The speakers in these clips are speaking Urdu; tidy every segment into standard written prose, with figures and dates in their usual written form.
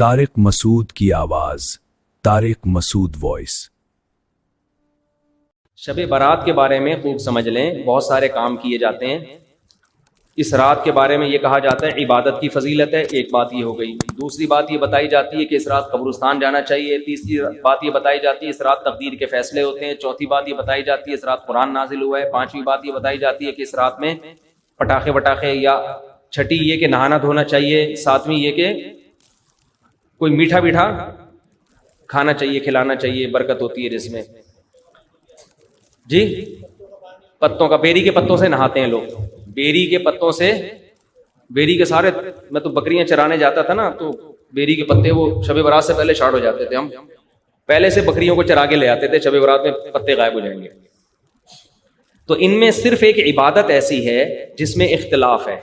طارق مسعود کی آواز، طارق مسعود وائس۔ شب برات کے بارے میں خوب سمجھ لیں، بہت سارے کام کیے جاتے ہیں۔ اس رات کے بارے میں یہ کہا جاتا ہے عبادت کی فضیلت ہے، ایک بات یہ ہو گئی۔ دوسری بات یہ بتائی جاتی ہے کہ اس رات قبرستان جانا چاہیے۔ تیسری بات یہ بتائی جاتی ہے اس رات تقدیر کے فیصلے ہوتے ہیں۔ چوتھی بات یہ بتائی جاتی ہے اس رات قرآن نازل ہوا ہے۔ پانچویں بات یہ بتائی جاتی ہے کہ اس رات میں پٹاخے وٹاخے، یا چھٹی یہ کہ نہانا دھونا چاہیے۔ ساتویں یہ کہ کوئی میٹھا میٹھا کھانا چاہیے، کھلانا چاہیے، برکت ہوتی ہے اس میں۔ جی پتوں کا، بیری کے پتوں سے نہاتے ہیں لوگ، بیری کے پتوں سے، بیری کے سارے، میں تو بکریاں چرانے جاتا تھا نا، تو بیری کے پتے وہ شب برات سے پہلے شارٹ ہو جاتے تھے، ہم پہلے سے بکریوں کو چرا کے لے آتے تھے، شب برات میں پتے غائب ہو جائیں گے۔ تو ان میں صرف ایک عبادت ایسی ہے جس میں اختلاف ہے۔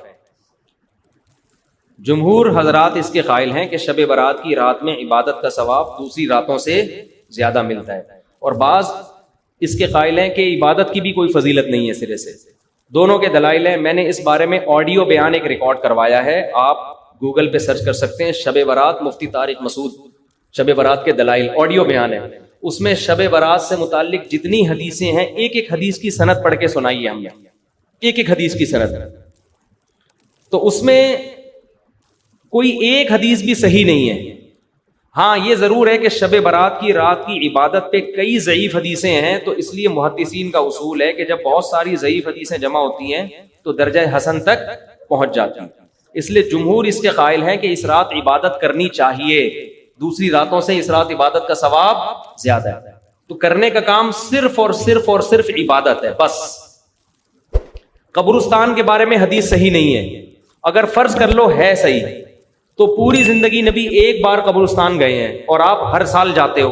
جمہور حضرات اس کے قائل ہیں کہ شب برات کی رات میں عبادت کا ثواب دوسری راتوں سے زیادہ ملتا ہے، اور بعض اس کے قائل ہیں کہ عبادت کی بھی کوئی فضیلت نہیں ہے سرے سے۔ دونوں کے دلائل ہیں، میں نے اس بارے میں آڈیو بیان ایک ریکارڈ کروایا ہے، آپ گوگل پہ سرچ کر سکتے ہیں، شب برات مفتی طارق مسعود، شب برات کے دلائل، آڈیو بیان ہے۔ اس میں شب برات سے متعلق جتنی حدیثیں ہیں، ایک ایک حدیث کی سند پڑھ کے سنائی ہے ہم نے، ایک ایک حدیث کی سند۔ تو اس میں کوئی ایک حدیث بھی صحیح نہیں ہے۔ ہاں یہ ضرور ہے کہ شب برات کی رات کی عبادت پہ کئی ضعیف حدیثیں ہیں، تو اس لیے محدثین کا اصول ہے کہ جب بہت ساری ضعیف حدیثیں جمع ہوتی ہیں تو درجہ حسن تک پہنچ جاتی ہیں۔ اس لیے جمہور اس کے قائل ہیں کہ اس رات عبادت کرنی چاہیے، دوسری راتوں سے اس رات عبادت کا ثواب زیادہ ہے۔ تو کرنے کا کام صرف اور صرف اور صرف عبادت ہے بس۔ قبرستان کے بارے میں حدیث صحیح نہیں ہے، اگر فرض کر لو ہے صحیح، تو پوری زندگی نبی ایک بار قبرستان گئے ہیں اور آپ ہر سال جاتے ہو۔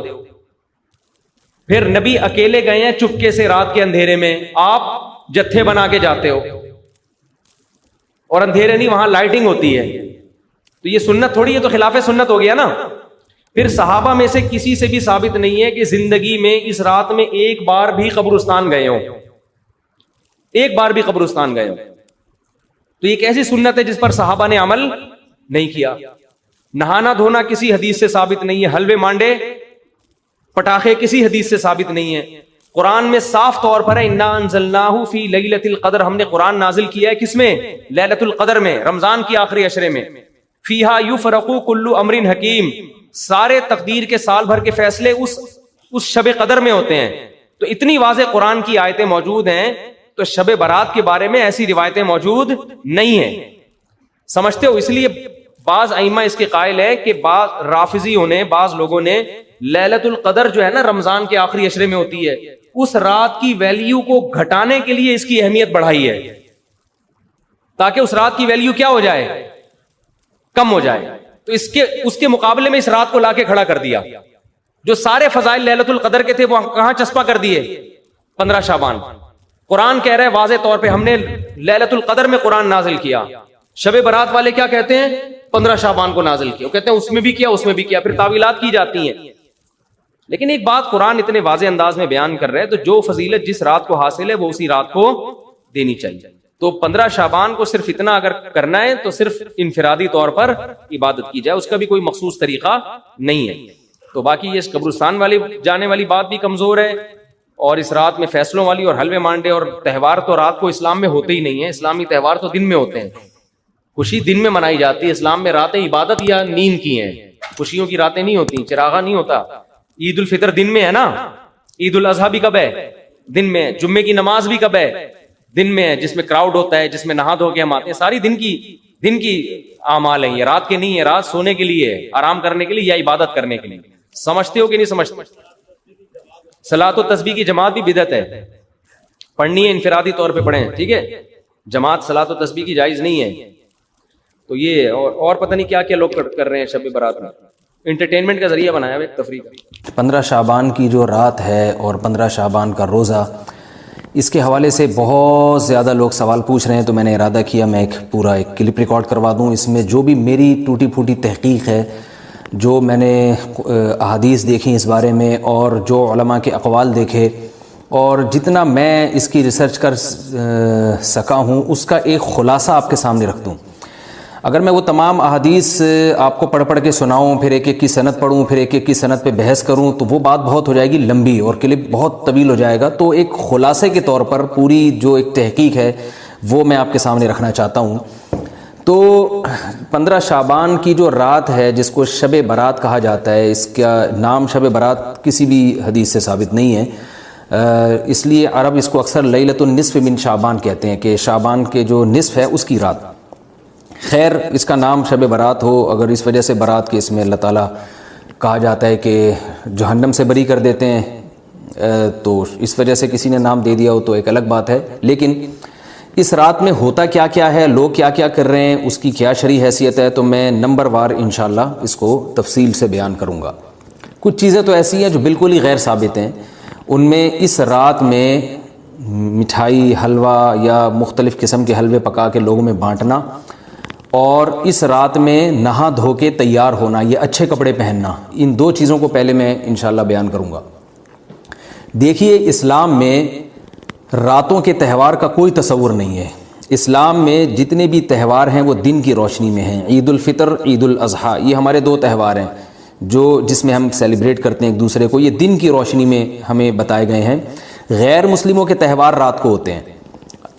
پھر نبی اکیلے گئے ہیں چپکے سے رات کے اندھیرے میں، آپ جتھے بنا کے جاتے ہو، اور اندھیرے نہیں، وہاں لائٹنگ ہوتی ہے، تو یہ سنت تھوڑی ہے، تو خلاف سنت ہو گیا نا۔ پھر صحابہ میں سے کسی سے بھی ثابت نہیں ہے کہ زندگی میں اس رات میں ایک بار بھی قبرستان گئے ہوں، ایک بار بھی قبرستان گئے ہوں۔ تو یہ ایسی سنت ہے جس پر صحابہ نے عمل نہیں کیا۔ نہانا دھونا کسی حدیث سے ثابت نہیں ہے، حلوے مانڈے پٹاخے کسی حدیث سے ثابت نہیں ہے۔ قرآن میں صاف طور پر ہے انا انزلناہ فی لیلۃ القدر، ہم نے قرآن نازل کیا ہے کس میں؟ لیلۃ القدر میں، رمضان کی آخری عشرے میں۔ فیہا یفرق کل امر حکیم، سارے تقدیر کے سال بھر کے فیصلے اس شب قدر میں ہوتے ہیں۔ تو اتنی واضح قرآن کی آیتیں موجود ہیں، تو شب برات کے بارے میں ایسی روایتیں موجود نہیں ہیں، سمجھتے ہو؟ اس لیے بعض ائمہ اس کے قائل ہے کہ بعض رافضیوں نے، بعض لوگوں نے لیلۃ القدر جو ہے نا رمضان کے آخری عشرے میں ہوتی ہے، اس رات کی ویلیو کو گھٹانے کے لیے اس کی اہمیت بڑھائی ہے، تاکہ اس رات کی ویلیو کیا ہو جائے؟ کم ہو جائے۔ تو اس کے مقابلے میں اس رات کو لا کے کھڑا کر دیا۔ جو سارے فضائل لیلۃ القدر کے تھے وہ کہاں چسپاں کر دیے؟ 15 شعبان۔ قرآن کہہ رہے ہیں واضح طور پہ ہم نے لیلۃ القدر میں قرآن نازل کیا۔ شب برات والے کیا کہتے ہیں؟ 15 شعبان کو نازل کیا، وہ کہتے ہیں اس میں بھی کیا، اس میں بھی کیا، پھر تعویلات کی جاتی ہیں۔ لیکن ایک بات قرآن اتنے واضح انداز میں بیان کر رہے ہیں، تو جو فضیلت جس رات کو حاصل ہے وہ اسی رات کو دینی چاہیے۔ تو 15 شعبان کو صرف اتنا اگر کرنا ہے تو صرف انفرادی طور پر عبادت کی جائے، اس کا بھی کوئی مخصوص طریقہ نہیں ہے۔ تو باقی یہ قبرستان والی جانے والی بات بھی کمزور ہے، اور اس رات میں فیصلوں والی اور حلوے مانڈے اور تہوار تو رات کو اسلام میں ہوتے ہی نہیں ہیں، اسلامی تہوار تو دن میں ہوتے ہیں، خوشی دن میں منائی جاتی ہے۔ اسلام میں راتیں عبادت یا نیند کی ہیں، خوشیوں کی راتیں نہیں ہوتی، چراغا نہیں ہوتا۔ عید الفطر دن میں ہے نا، عید الاضحیٰ بھی کب ہے؟ دن میں۔ جمعے کی نماز بھی کب ہے؟ دن میں ہے، جس میں کراؤڈ ہوتا ہے، جس میں نہا دھو کے ہم آتے ہیں، ساری دن کی اعمال ہیں، یہ رات کے نہیں ہے۔ رات سونے کے لیے ہے، آرام کرنے کے لیے یا عبادت کرنے کے لیے۔ سمجھتے ہو کہ نہیں سمجھتے؟ صلاۃ و تسبیح کی جماعت بھی بدعت ہے، پڑھنی ہے انفرادی طور پہ پڑھیں، ٹھیک ہے؟ جماعت صلاۃ و تسبیح کی جائز نہیں ہے۔ تو یہ اور پتہ نہیں کیا کیا لوگ کر رہے ہیں شب برات میں، انٹرٹینمنٹ کا ذریعہ بنایا ہے، ایک تفریح کا۔ 15 شعبان کی جو رات ہے اور 15 شعبان کا روزہ، اس کے حوالے سے بہت زیادہ لوگ سوال پوچھ رہے ہیں، تو میں نے ارادہ کیا میں ایک کلپ ریکارڈ کروا دوں۔ اس میں جو بھی میری ٹوٹی پھوٹی تحقیق ہے، جو میں نے احادیث دیکھی اس بارے میں، اور جو علماء کے اقوال دیکھے، اور جتنا میں اس کی ریسرچ کر سکا ہوں، اس کا ایک خلاصہ آپ کے سامنے رکھ دوں۔ اگر میں وہ تمام احادیث آپ کو پڑھ پڑھ کے سناؤں، پھر ایک ایک کی سند پڑھوں، پھر ایک ایک کی سند پہ بحث کروں، تو وہ بات بہت ہو جائے گی لمبی اور کلپ بہت طویل ہو جائے گا. تو ایک خلاصے کے طور پر پوری جو ایک تحقیق ہے وہ میں آپ کے سامنے رکھنا چاہتا ہوں. تو 15 شعبان کی جو رات ہے جس کو شب برات کہا جاتا ہے، اس کا نام شب برات کسی بھی حدیث سے ثابت نہیں ہے، اس لیے عرب اس کو اکثر لیلۃ النصف من شعبان کہتے ہیں کہ شعبان کے جو نصف ہے اس کی رات. خیر اس کا نام شب برات ہو، اگر اس وجہ سے برات کے اس میں اللہ تعالیٰ کہا جاتا ہے کہ جہنم سے بری کر دیتے ہیں، تو اس وجہ سے کسی نے نام دے دیا ہو تو ایک الگ بات ہے. لیکن اس رات میں ہوتا کیا کیا ہے، لوگ کیا کیا کر رہے ہیں، اس کی کیا شرعی حیثیت ہے، تو میں نمبر وار انشاءاللہ اس کو تفصیل سے بیان کروں گا. کچھ چیزیں تو ایسی ہیں جو بالکل ہی غیر ثابت ہیں. ان میں اس رات میں مٹھائی، حلوہ یا مختلف قسم کے حلوے پکا کے لوگوں میں بانٹنا، اور اس رات میں نہا دھو کے تیار ہونا، یہ اچھے کپڑے پہننا، ان دو چیزوں کو پہلے میں انشاءاللہ بیان کروں گا. دیکھیے اسلام میں راتوں کے تہوار کا کوئی تصور نہیں ہے. اسلام میں جتنے بھی تہوار ہیں وہ دن کی روشنی میں ہیں. عید الفطر، عید الاضحیٰ، یہ ہمارے دو تہوار ہیں جس میں ہم سیلیبریٹ کرتے ہیں ایک دوسرے کو، یہ دن کی روشنی میں ہمیں بتائے گئے ہیں. غیر مسلموں کے تہوار رات کو ہوتے ہیں،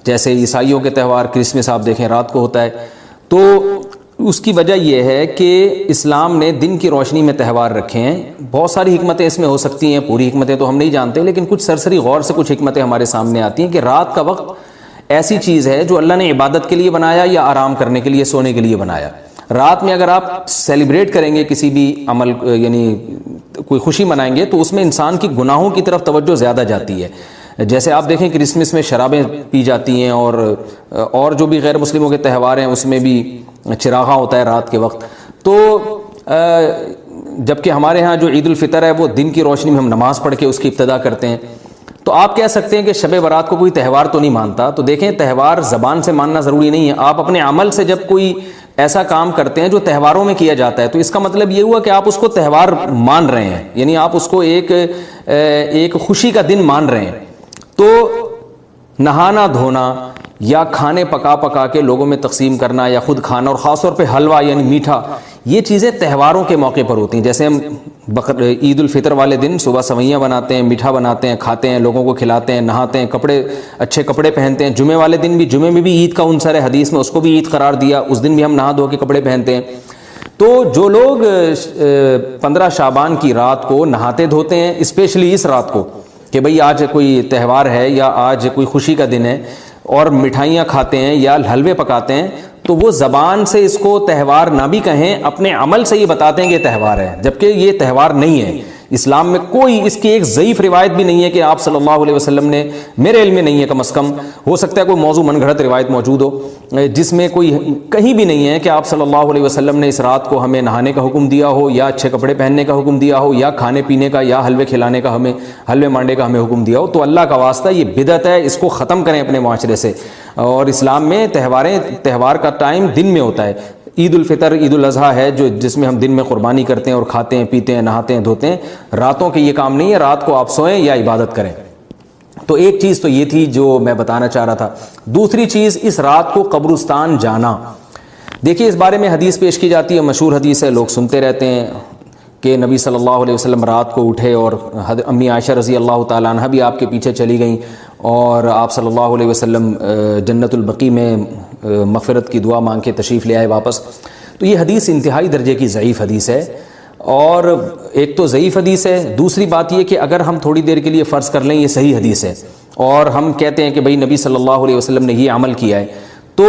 جیسے عیسائیوں کے تہوار کرسمس آپ دیکھیں رات کو ہوتا ہے. تو اس کی وجہ یہ ہے کہ اسلام نے دن کی روشنی میں تہوار رکھے ہیں. بہت ساری حکمتیں اس میں ہو سکتی ہیں، پوری حکمتیں تو ہم نہیں جانتے، لیکن کچھ سرسری غور سے کچھ حکمتیں ہمارے سامنے آتی ہیں کہ رات کا وقت ایسی چیز ہے جو اللہ نے عبادت کے لیے بنایا یا آرام کرنے کے لیے، سونے کے لیے بنایا. رات میں اگر آپ سیلیبریٹ کریں گے کسی بھی عمل، یعنی کوئی خوشی منائیں گے، تو اس میں انسان کی گناہوں کی طرف توجہ زیادہ جاتی ہے. جیسے آپ دیکھیں کرسمس میں شرابیں پی جاتی ہیں، اور جو بھی غیر مسلموں کے تہوار ہیں اس میں بھی چراغاں ہوتا ہے رات کے وقت. تو جبکہ ہمارے ہاں جو عید الفطر ہے وہ دن کی روشنی میں ہم نماز پڑھ کے اس کی ابتدا کرتے ہیں. تو آپ کہہ سکتے ہیں کہ شب برات کو کوئی تہوار تو نہیں مانتا. تو دیکھیں تہوار زبان سے ماننا ضروری نہیں ہے. آپ اپنے عمل سے جب کوئی ایسا کام کرتے ہیں جو تہواروں میں کیا جاتا ہے تو اس کا مطلب یہ ہوا کہ آپ اس کو تہوار مان رہے ہیں، یعنی آپ اس کو ایک خوشی کا دن مان رہے ہیں. تو نہانا دھونا یا کھانے پکا کے لوگوں میں تقسیم کرنا یا خود کھانا، اور خاص طور پہ حلوہ یعنی میٹھا، یہ چیزیں تہواروں کے موقع پر ہوتی ہیں. جیسے ہم عید الفطر والے دن صبح سوئیاں بناتے ہیں، میٹھا بناتے ہیں، کھاتے ہیں، لوگوں کو کھلاتے ہیں، نہاتے ہیں، اچھے کپڑے پہنتے ہیں. جمعے والے دن بھی، جمعے میں بھی عید کا عنصر ہے حدیث میں، اس کو بھی عید قرار دیا، اس دن بھی ہم نہا دھو کے کپڑے پہنتے ہیں. تو جو لوگ 15 شعبان کی رات کو نہاتے دھوتے ہیں، اسپیشلی اس رات کو کہ بھئی آج کوئی تہوار ہے یا آج کوئی خوشی کا دن ہے، اور مٹھائیاں کھاتے ہیں یا حلوے پکاتے ہیں، تو وہ زبان سے اس کو تہوار نہ بھی کہیں، اپنے عمل سے یہ بتاتے ہیں کہ یہ تہوار ہے، جبکہ یہ تہوار نہیں ہے. اسلام میں کوئی اس کی ایک ضعیف روایت بھی نہیں ہے کہ آپ صلی اللہ علیہ وسلم نے، میرے علم میں نہیں ہے کم از کم، ہو سکتا ہے کوئی موضوع من گھڑت روایت موجود ہو جس میں کوئی کہیں بھی نہیں ہے کہ آپ صلی اللہ علیہ وسلم نے اس رات کو ہمیں نہانے کا حکم دیا ہو، یا اچھے کپڑے پہننے کا حکم دیا ہو، یا کھانے پینے کا یا حلوے کھلانے کا، ہمیں حلوے مانڈے کا ہمیں حکم دیا ہو. تو اللہ کا واسطہ یہ بدعت ہے، اس کو ختم کریں اپنے معاشرے سے. اور اسلام میں تہوار کا ٹائم دن میں ہوتا ہے. عید الفطر، عید الاضحیٰ ہے جس میں ہم دن میں قربانی کرتے ہیں اور کھاتے ہیں، پیتے ہیں، نہاتے ہیں، دھوتے ہیں. راتوں کے یہ کام نہیں ہے، رات کو آپ سوئیں یا عبادت کریں. تو ایک چیز تو یہ تھی جو میں بتانا چاہ رہا تھا. دوسری چیز، اس رات کو قبرستان جانا. دیکھیے اس بارے میں حدیث پیش کی جاتی ہے، مشہور حدیث ہے، لوگ سنتے رہتے ہیں کہ نبی صلی اللہ علیہ وسلم رات کو اٹھے اور امی عائشہ رضی اللہ تعالیٰ عنہ بھی آپ کے پیچھے چلی گئیں، اور آپ صلی اللہ علیہ وسلم جنت البقیع میں مغفرت کی دعا مانگ کے تشریف لے آئے واپس. تو یہ حدیث انتہائی درجے کی ضعیف حدیث ہے. اور ایک تو ضعیف حدیث ہے، دوسری بات یہ کہ اگر ہم تھوڑی دیر کے لیے فرض کر لیں یہ صحیح حدیث ہے اور ہم کہتے ہیں کہ بھئی نبی صلی اللہ علیہ وسلم نے یہ عمل کیا ہے، تو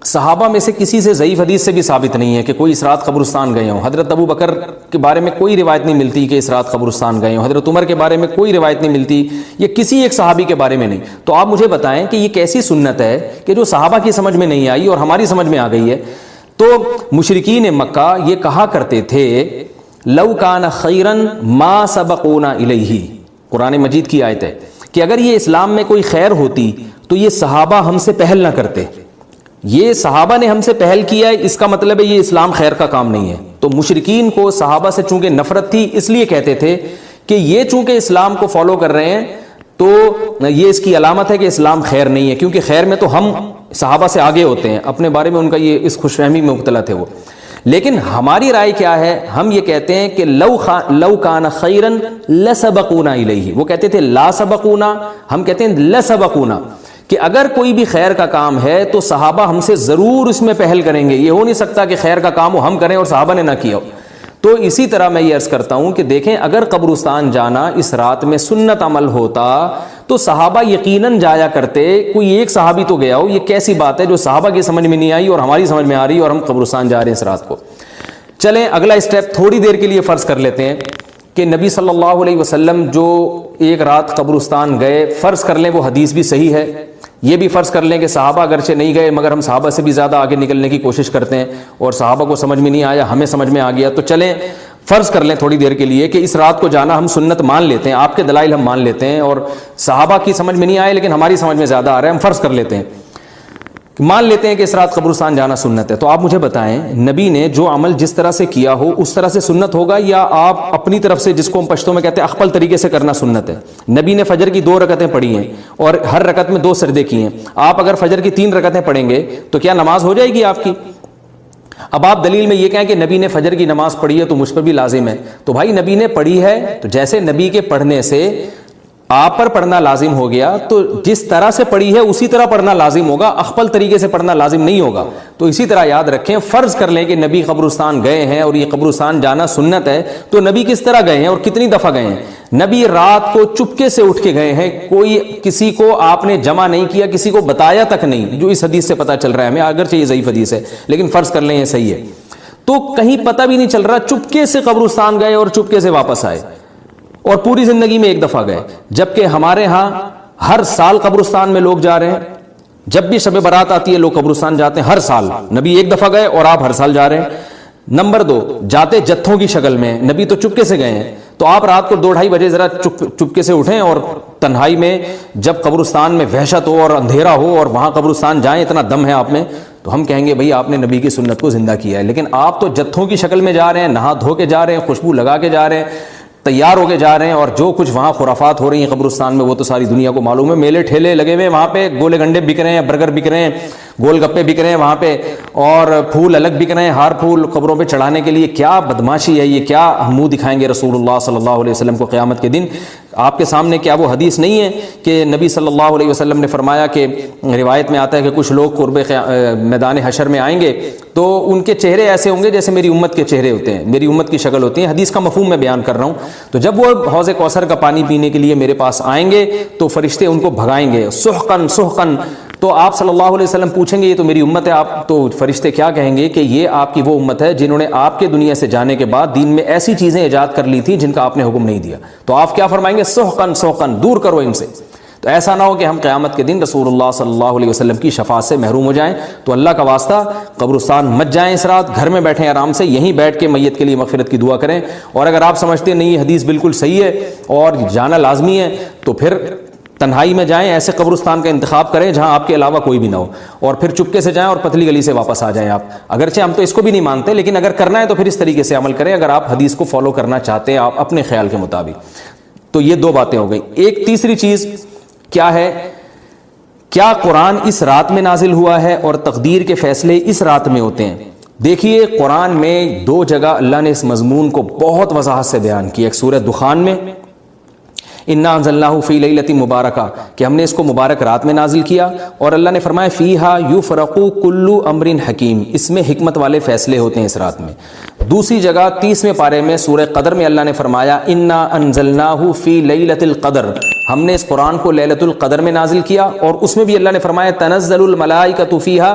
صحابہ میں سے کسی سے ضعیف حدیث سے بھی ثابت نہیں ہے کہ کوئی اس رات قبرستان گئے ہوں. حضرت ابو بکر کے بارے میں کوئی روایت نہیں ملتی کہ اس رات قبرستان گئے ہوں، حضرت عمر کے بارے میں کوئی روایت نہیں ملتی، یہ کسی ایک صحابی کے بارے میں نہیں. تو آپ مجھے بتائیں کہ یہ کیسی سنت ہے کہ جو صحابہ کی سمجھ میں نہیں آئی اور ہماری سمجھ میں آ گئی ہے. تو مشرکین مکہ یہ کہا کرتے تھے لو کان خیرن ما سبقونا الیہ، قرآن مجید کی آیت ہے کہ اگر یہ اسلام میں کوئی خیر ہوتی تو یہ صحابہ ہم سے پہل نہ کرتے. یہ صحابہ نے ہم سے پہل کیا ہے، اس کا مطلب ہے یہ اسلام خیر کا کام نہیں ہے. تو مشرکین کو صحابہ سے چونکہ نفرت تھی، اس لیے کہتے تھے کہ یہ چونکہ اسلام کو فالو کر رہے ہیں تو یہ اس کی علامت ہے کہ اسلام خیر نہیں ہے، کیونکہ خیر میں تو ہم صحابہ سے آگے ہوتے ہیں اپنے بارے میں، ان کا یہ اس خوش فہمی میں مبتلا تھے وہ. لیکن ہماری رائے کیا ہے؟ ہم یہ کہتے ہیں کہ لو کان خیرن لسبقونا الیہ. وہ کہتے تھے لا سبقونا، ہم کہتے ہیں لسبقونا، کہ اگر کوئی بھی خیر کا کام ہے تو صحابہ ہم سے ضرور اس میں پہل کریں گے. یہ ہو نہیں سکتا کہ خیر کا کام ہم کریں اور صحابہ نے نہ کیا ہو. تو اسی طرح میں یہ عرض کرتا ہوں کہ دیکھیں، اگر قبرستان جانا اس رات میں سنت عمل ہوتا تو صحابہ یقیناً جایا کرتے. کوئی ایک صحابی تو گیا ہو، یہ کیسی بات ہے جو صحابہ کی سمجھ میں نہیں آئی اور ہماری سمجھ میں آ رہی ہے اور ہم قبرستان جا رہے ہیں اس رات کو. چلیں اگلا اسٹیپ تھوڑی دیر کے لیے فرض کر لیتے ہیں کہ نبی صلی اللہ علیہ وسلم جو ایک رات قبرستان گئے، فرض کر لیں وہ حدیث بھی صحیح ہے. یہ بھی فرض کر لیں کہ صحابہ اگرچہ نہیں گئے مگر ہم صحابہ سے بھی زیادہ آگے نکلنے کی کوشش کرتے ہیں اور صحابہ کو سمجھ میں نہیں آیا، ہمیں سمجھ میں آ گیا. تو چلیں فرض کر لیں تھوڑی دیر کے لیے کہ اس رات کو جانا ہم سنت مان لیتے ہیں، آپ کے دلائل ہم مان لیتے ہیں اور صحابہ کی سمجھ میں نہیں آئے لیکن ہماری سمجھ میں زیادہ آ رہا ہے. ہم فرض کر لیتے ہیں، مان لیتے ہیں کہ اس رات قبرستان جانا سنت ہے. تو آپ مجھے بتائیں، نبی نے جو عمل جس طرح سے کیا ہو اس طرح سے سنت ہوگا، یا آپ اپنی طرف سے، جس کو ہم پشتوں میں کہتے ہیں اخپل طریقے سے کرنا سنت ہے؟ نبی نے فجر کی 2 رکعتیں پڑھی ہیں اور ہر رکعت میں 2 سجدے کیے ہیں. آپ اگر فجر کی 3 رکعتیں پڑھیں گے تو کیا نماز ہو جائے گی آپ کی؟ اب آپ دلیل میں یہ کہیں کہ نبی نے فجر کی نماز پڑھی ہے تو مجھ پر بھی لازم ہے. تو بھائی نبی نے پڑھی ہے تو جیسے نبی کے پڑھنے سے آپ پر پڑھنا لازم ہو گیا، تو جس طرح سے پڑھی ہے اسی طرح پڑھنا لازم ہوگا، اخپل طریقے سے پڑھنا لازم نہیں ہوگا. تو اسی طرح یاد رکھیں، فرض کر لیں کہ نبی قبرستان گئے ہیں اور یہ قبرستان جانا سنت ہے، تو نبی کس طرح گئے ہیں اور کتنی دفعہ گئے ہیں؟ نبی رات کو چپکے سے اٹھ کے گئے ہیں، کوئی کسی کو آپ نے جمع نہیں کیا، کسی کو بتایا تک نہیں، جو اس حدیث سے پتہ چل رہا ہے ہمیں، اگرچہ یہ ضعیف حدیث ہے لیکن فرض کر لیں یہ صحیح ہے. تو کہیں پتہ بھی نہیں چل رہا، چپکے سے قبرستان گئے اور چپکے سے واپس آئے اور پوری زندگی میں ایک دفعہ گئے. جبکہ ہمارے ہاں ہر سال قبرستان میں لوگ جا رہے ہیں، جب بھی شب برات آتی ہے لوگ قبرستان جاتے ہیں ہر سال. نبی ایک دفعہ گئے اور آپ ہر سال جا رہے ہیں. نمبر 2، جاتے جتھوں کی شکل میں، نبی تو چپکے سے گئے ہیں. تو آپ رات کو 2-2:30 بجے ذرا چپکے سے اٹھیں اور تنہائی میں جب قبرستان میں وحشت ہو اور اندھیرا ہو اور وہاں قبرستان جائیں، اتنا دم ہے آپ میں، تو ہم کہیں گے بھئی آپ نے نبی کی سنت کو زندہ کیا ہے. لیکن آپ تو جتھوں کی شکل میں جا رہے ہیں، نہا دھو کے جا رہے ہیں، خوشبو لگا کے جا رہے ہیں، تیار ہو کے جا رہے ہیں، اور جو کچھ وہاں خرافات ہو رہی ہیں قبرستان میں وہ تو ساری دنیا کو معلوم ہے. میلے ٹھیلے لگے ہوئے ہیں وہاں پہ، گولے گنڈے بک رہے ہیں، برگر بک رہے ہیں، گول گپے بک رہے ہیں وہاں پہ، اور پھول الگ بک رہے ہیں، ہار پھول قبروں پہ چڑھانے کے لیے. کیا بدماشی ہے یہ! کیا منہ دکھائیں گے رسول اللہ صلی اللہ علیہ وسلم کو قیامت کے دن؟ آپ کے سامنے کیا وہ حدیث نہیں ہے کہ نبی صلی اللہ علیہ وسلم نے فرمایا کہ روایت میں آتا ہے کہ کچھ لوگ قرب میدان حشر میں آئیں گے تو ان کے چہرے ایسے ہوں گے جیسے میری امت کے چہرے ہوتے ہیں، میری امت کی شکل ہوتی ہے. حدیث کا مفہوم میں بیان کر رہا ہوں. تو جب وہ حوض کوثر کا پانی پینے کے لیے میرے پاس آئیں گے تو فرشتے ان کو بھگائیں گے، سحقن سحقن. تو آپ صلی اللہ علیہ وسلم پوچھیں گے یہ تو میری امت ہے، آپ تو فرشتے کیا کہیں گے کہ یہ آپ کی وہ امت ہے جنہوں نے آپ کے دنیا سے جانے کے بعد دین میں ایسی چیزیں ایجاد کر لی تھیں جن کا آپ نے حکم نہیں دیا. تو آپ کیا فرمائیں گے؟ سحقن سحقن، دور کرو ان سے. تو ایسا نہ ہو کہ ہم قیامت کے دن رسول اللہ صلی اللہ علیہ وسلم کی شفاعت سے محروم ہو جائیں. تو اللہ کا واسطہ قبرستان مت جائیں اس رات، گھر میں بیٹھیں آرام سے، یہیں بیٹھ کے میت کے لیے مغفرت کی دعا کریں. اور اگر آپ سمجھتے نہیں یہ حدیث بالکل صحیح ہے اور جانا لازمی ہے تو پھر تنہائی میں جائیں، ایسے قبرستان کا انتخاب کریں جہاں آپ کے علاوہ کوئی بھی نہ ہو، اور پھر چپکے سے جائیں اور پتلی گلی سے واپس آ جائیں آپ. اگرچہ ہم تو اس کو بھی نہیں مانتے لیکن اگر کرنا ہے تو پھر اس طریقے سے عمل کریں اگر آپ حدیث کو فالو کرنا چاہتے ہیں آپ اپنے خیال کے مطابق. تو یہ 2 باتیں ہو گئی. ایک تیسری چیز کیا ہے؟ کیا قرآن اس رات میں نازل ہوا ہے اور تقدیر کے فیصلے اس رات میں ہوتے ہیں؟ دیکھیے قرآن میں 2 جگہ اللہ نے اس مضمون کو بہت وضاحت سے بیان کیا. ایک سورہ دخان میں انا انزلناہ فی لیلۃ مبارکہ کہ ہم نے اس کو مبارک رات میں نازل کیا، اور اللہ نے فرمایا فیہا یفرق کل امر حکیم، اس میں حکمت والے فیصلے ہوتے ہیں اس رات میں. دوسری جگہ 30ویں پارے میں سورہ قدر میں اللہ نے فرمایا انا انزلناہ فی لیلۃ القدر، ہم نے اس قرآن کو لیلۃ القدر میں نازل کیا، اور اس میں بھی اللہ نے فرمایا تنزل الملائکۃ فیہا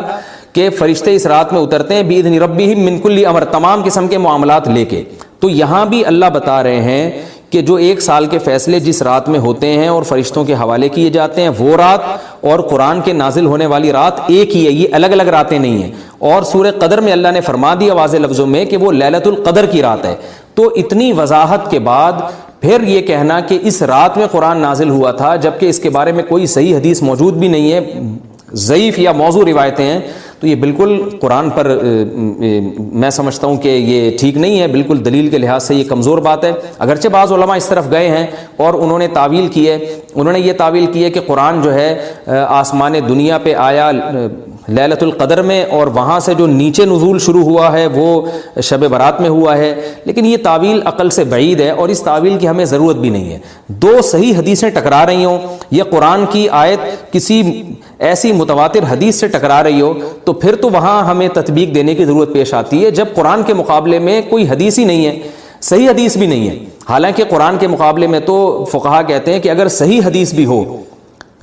کہ فرشتے اس رات میں اترتے ہیں باذن ربہم من کل امر، تمام قسم کے معاملات لے کے. تو یہاں بھی اللہ بتا رہے ہیں کہ جو 1 سال کے فیصلے جس رات میں ہوتے ہیں اور فرشتوں کے حوالے کیے جاتے ہیں وہ رات اور قرآن کے نازل ہونے والی رات ایک ہی ہے، یہ الگ الگ راتیں نہیں ہیں. اور سورہ قدر میں اللہ نے فرما دیا واضح لفظوں میں کہ وہ لیلۃ القدر کی رات ہے. تو اتنی وضاحت کے بعد پھر یہ کہنا کہ اس رات میں قرآن نازل ہوا تھا جبکہ اس کے بارے میں کوئی صحیح حدیث موجود بھی نہیں ہے، ضعیف یا موضوع روایتیں ہیں، تو یہ بالکل قرآن پر میں سمجھتا ہوں کہ یہ ٹھیک نہیں ہے، بالکل دلیل کے لحاظ سے یہ کمزور بات ہے. اگرچہ بعض علماء اس طرف گئے ہیں اور انہوں نے تعویل کی ہے، انہوں نے یہ تعویل کی ہے کہ قرآن جو ہے آسمان دنیا پہ آیا لیلۃ القدر میں، اور وہاں سے جو نیچے نزول شروع ہوا ہے وہ شب برات میں ہوا ہے، لیکن یہ تعویل عقل سے بعید ہے اور اس تعویل کی ہمیں ضرورت بھی نہیں ہے۔ دو صحیح حدیثیں ٹکرا رہی ہوں یا قرآن کی آیت کسی ایسی متواتر حدیث سے ٹکرا رہی ہو تو پھر تو وہاں ہمیں تطبیق دینے کی ضرورت پیش آتی ہے، جب قرآن کے مقابلے میں کوئی حدیث ہی نہیں ہے، صحیح حدیث بھی نہیں ہے۔ حالانکہ قرآن کے مقابلے میں تو فقہا کہتے ہیں کہ اگر صحیح حدیث بھی ہو،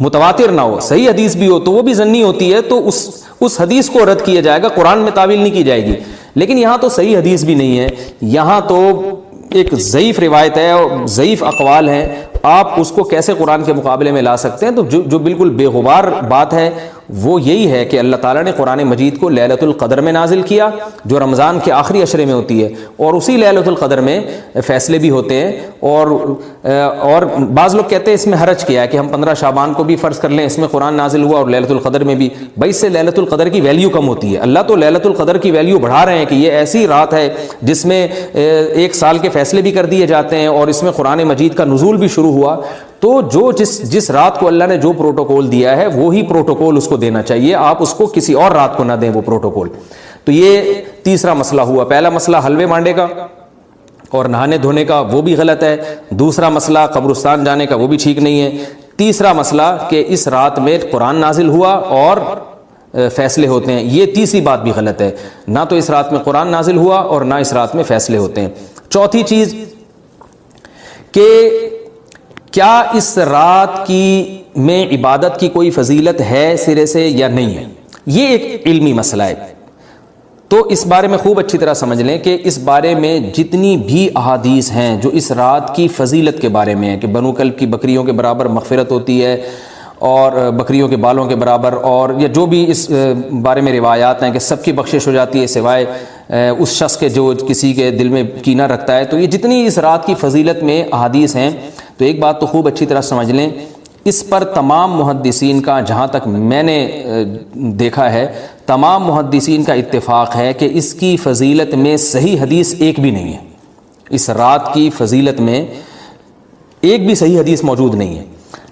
متواتر نہ ہو، صحیح حدیث بھی ہو تو وہ بھی ظنی ہوتی ہے، تو اس حدیث کو رد کیا جائے گا، قرآن میں تعویل نہیں کی جائے گی۔ لیکن یہاں تو صحیح حدیث بھی نہیں ہے، یہاں تو ایک ضعیف روایت ہے اور ضعیف اقوال ہیں، آپ اس کو کیسے قرآن کے مقابلے میں لا سکتے ہیں؟ تو جو بالکل بے غبار بات ہے وہ یہی ہے کہ اللہ تعالیٰ نے قرآن مجید کو لیلۃ القدر میں نازل کیا، جو رمضان کے آخری عشرے میں ہوتی ہے، اور اسی لیلۃ القدر میں فیصلے بھی ہوتے ہیں۔ اور بعض لوگ کہتے ہیں اس میں حرج کیا ہے کہ ہم 15 شعبان کو بھی فرض کر لیں، اس میں قرآن نازل ہوا اور لیلۃ القدر میں بھی، بھائی اس سے لیلۃ القدر کی ویلیو کم ہوتی ہے۔ اللہ تو لیلۃ القدر کی ویلیو بڑھا رہے ہیں کہ یہ ایسی رات ہے جس میں ایک سال کے فیصلے بھی کر دیے جاتے ہیں اور اس میں قرآن مجید کا نزول بھی شروع ہوا۔ تو جس رات کو اللہ نے جو پروٹوکول دیا ہے وہی پروٹوکول اس کو دینا چاہیے، آپ اس کو کسی اور رات کو نہ دیں وہ پروٹوکول۔ تو یہ تیسرا مسئلہ ہوا۔ پہلا مسئلہ حلوے مانڈے کا اور نہانے دھونے کا، وہ بھی غلط ہے۔ دوسرا مسئلہ قبرستان جانے کا، وہ بھی ٹھیک نہیں ہے۔ تیسرا مسئلہ کہ اس رات میں قرآن نازل ہوا اور فیصلے ہوتے ہیں، یہ تیسری بات بھی غلط ہے۔ نہ تو اس رات میں قرآن نازل ہوا اور نہ اس رات میں فیصلے ہوتے ہیں۔ چوتھی چیز کہ کیا اس رات میں عبادت کی کوئی فضیلت ہے سرے سے یا نہیں ہے، یہ ایک علمی مسئلہ ہے۔ تو اس بارے میں خوب اچھی طرح سمجھ لیں کہ اس بارے میں جتنی بھی احادیث ہیں جو اس رات کی فضیلت کے بارے میں ہیں کہ بنو کلب کی بکریوں کے برابر مغفرت ہوتی ہے اور بکریوں کے بالوں کے برابر، اور یا جو بھی اس بارے میں روایات ہیں کہ سب کی بخشش ہو جاتی ہے سوائے اس شخص کے جو کسی کے دل میں کینہ رکھتا ہے، تو یہ جتنی اس رات کی فضیلت میں احادیث ہیں، تو ایک بات تو خوب اچھی طرح سمجھ لیں، اس پر تمام محدثین کا، جہاں تک میں نے دیکھا ہے، تمام محدثین کا اتفاق ہے کہ اس کی فضیلت میں صحیح حدیث ایک بھی نہیں ہے۔ اس رات کی فضیلت میں ایک بھی صحیح حدیث موجود نہیں ہے،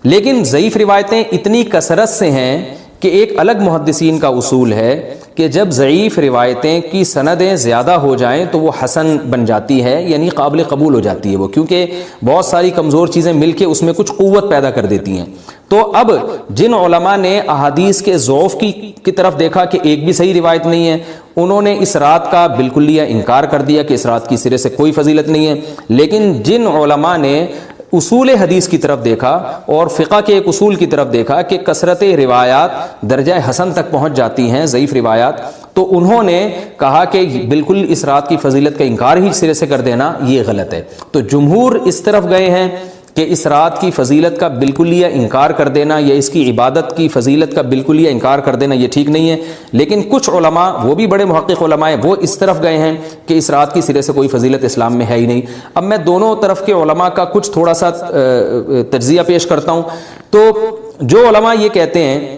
لیکن ضعیف روایتیں اتنی کثرت سے ہیں کہ ایک الگ محدثین کا اصول ہے کہ جب ضعیف روایتیں کی سندیں زیادہ ہو جائیں تو وہ حسن بن جاتی ہے، یعنی قابل قبول ہو جاتی ہے وہ، کیونکہ بہت ساری کمزور چیزیں مل کے اس میں کچھ قوت پیدا کر دیتی ہیں۔ تو اب جن علماء نے احادیث کے ضعف کی طرف دیکھا کہ ایک بھی صحیح روایت نہیں ہے، انہوں نے اس رات کا بالکلیہ انکار کر دیا کہ اس رات کی سرے سے کوئی فضیلت نہیں ہے۔ لیکن جن علماء نے اصول حدیث کی طرف دیکھا اور فقہ کے ایک اصول کی طرف دیکھا کہ کثرت روایات درجہ حسن تک پہنچ جاتی ہیں، ضعیف روایات، تو انہوں نے کہا کہ بالکل اس رات کی فضیلت کا انکار ہی سرے سے کر دینا یہ غلط ہے۔ تو جمہور اس طرف گئے ہیں کہ اس رات کی فضیلت کا بالکلیہ انکار کر دینا یا اس کی عبادت کی فضیلت کا بالکلیہ انکار کر دینا یہ ٹھیک نہیں ہے، لیکن کچھ علماء، وہ بھی بڑے محقق علماء ہیں، وہ اس طرف گئے ہیں کہ اس رات کی سرے سے کوئی فضیلت اسلام میں ہے ہی نہیں۔ اب میں دونوں طرف کے علماء کا کچھ تھوڑا سا تجزیہ پیش کرتا ہوں۔ تو جو علماء یہ کہتے ہیں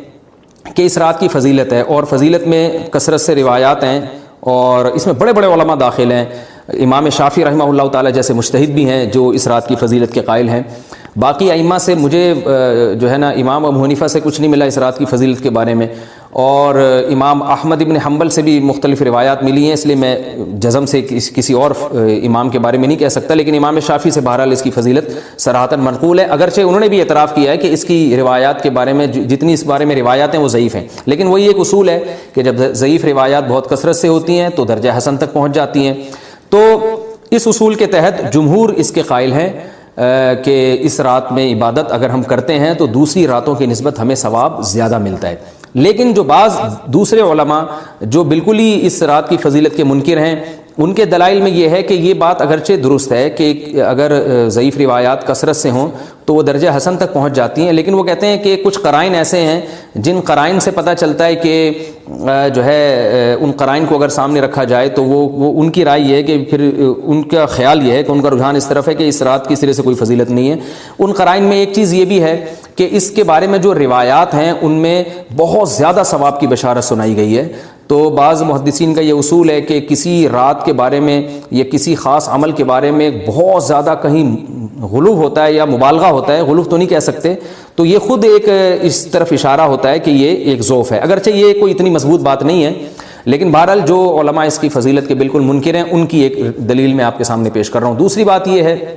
کہ اس رات کی فضیلت ہے اور فضیلت میں کثرت سے روایات ہیں اور اس میں بڑے بڑے علماء داخل ہیں، امام شافعی رحمہ اللہ تعالیٰ جیسے مجتہد بھی ہیں جو اس رات کی فضیلت کے قائل ہیں۔ باقی ائمہ سے مجھے جو ہے نا امام ابو حنیفہ سے کچھ نہیں ملا اس رات کی فضیلت کے بارے میں، اور امام احمد ابن حنبل سے بھی مختلف روایات ملی ہیں، اس لیے میں جزم سے کسی اور امام کے بارے میں نہیں کہہ سکتا، لیکن امام شافعی سے بہرحال اس کی فضیلت صراحتاً منقول ہے، اگرچہ انہوں نے بھی اعتراف کیا ہے کہ اس کی روایات کے بارے میں جتنی اس بارے میں روایات ہیں وہ ضعیف ہیں، لیکن وہی ایک اصول ہے کہ جب ضعیف روایات بہت کثرت سے ہوتی ہیں تو درجہ حسن تک پہنچ جاتی ہیں۔ تو اس اصول کے تحت جمہور اس کے قائل ہیں کہ اس رات میں عبادت اگر ہم کرتے ہیں تو دوسری راتوں کی نسبت ہمیں ثواب زیادہ ملتا ہے۔ لیکن جو بعض دوسرے علماء جو بالکل ہی اس رات کی فضیلت کے منکر ہیں، ان کے دلائل میں یہ ہے کہ یہ بات اگرچہ درست ہے کہ اگر ضعیف روایات کثرت سے ہوں تو وہ درجہ حسن تک پہنچ جاتی ہیں، لیکن وہ کہتے ہیں کہ کچھ قرائن ایسے ہیں جن قرائن سے پتہ چلتا ہے کہ جو ہے ان قرائن کو اگر سامنے رکھا جائے تو وہ ان کی رائے یہ ہے کہ پھر ان کا خیال یہ ہے کہ ان کا رجحان اس طرف ہے کہ اس رات کی سرے سے کوئی فضیلت نہیں ہے۔ ان قرائن میں ایک چیز یہ بھی ہے کہ اس کے بارے میں جو روایات ہیں ان میں بہت زیادہ ثواب کی بشارت سنائی گئی ہے، تو بعض محدثین کا یہ اصول ہے کہ کسی رات کے بارے میں یا کسی خاص عمل کے بارے میں بہت زیادہ کہیں غلو ہوتا ہے یا مبالغہ ہوتا ہے، غلو تو نہیں کہہ سکتے، تو یہ خود ایک اس طرف اشارہ ہوتا ہے کہ یہ ایک ذوف ہے، اگرچہ یہ کوئی اتنی مضبوط بات نہیں ہے، لیکن بہرحال جو علماء اس کی فضیلت کے بالکل منکر ہیں ان کی ایک دلیل میں آپ کے سامنے پیش کر رہا ہوں۔ دوسری بات یہ ہے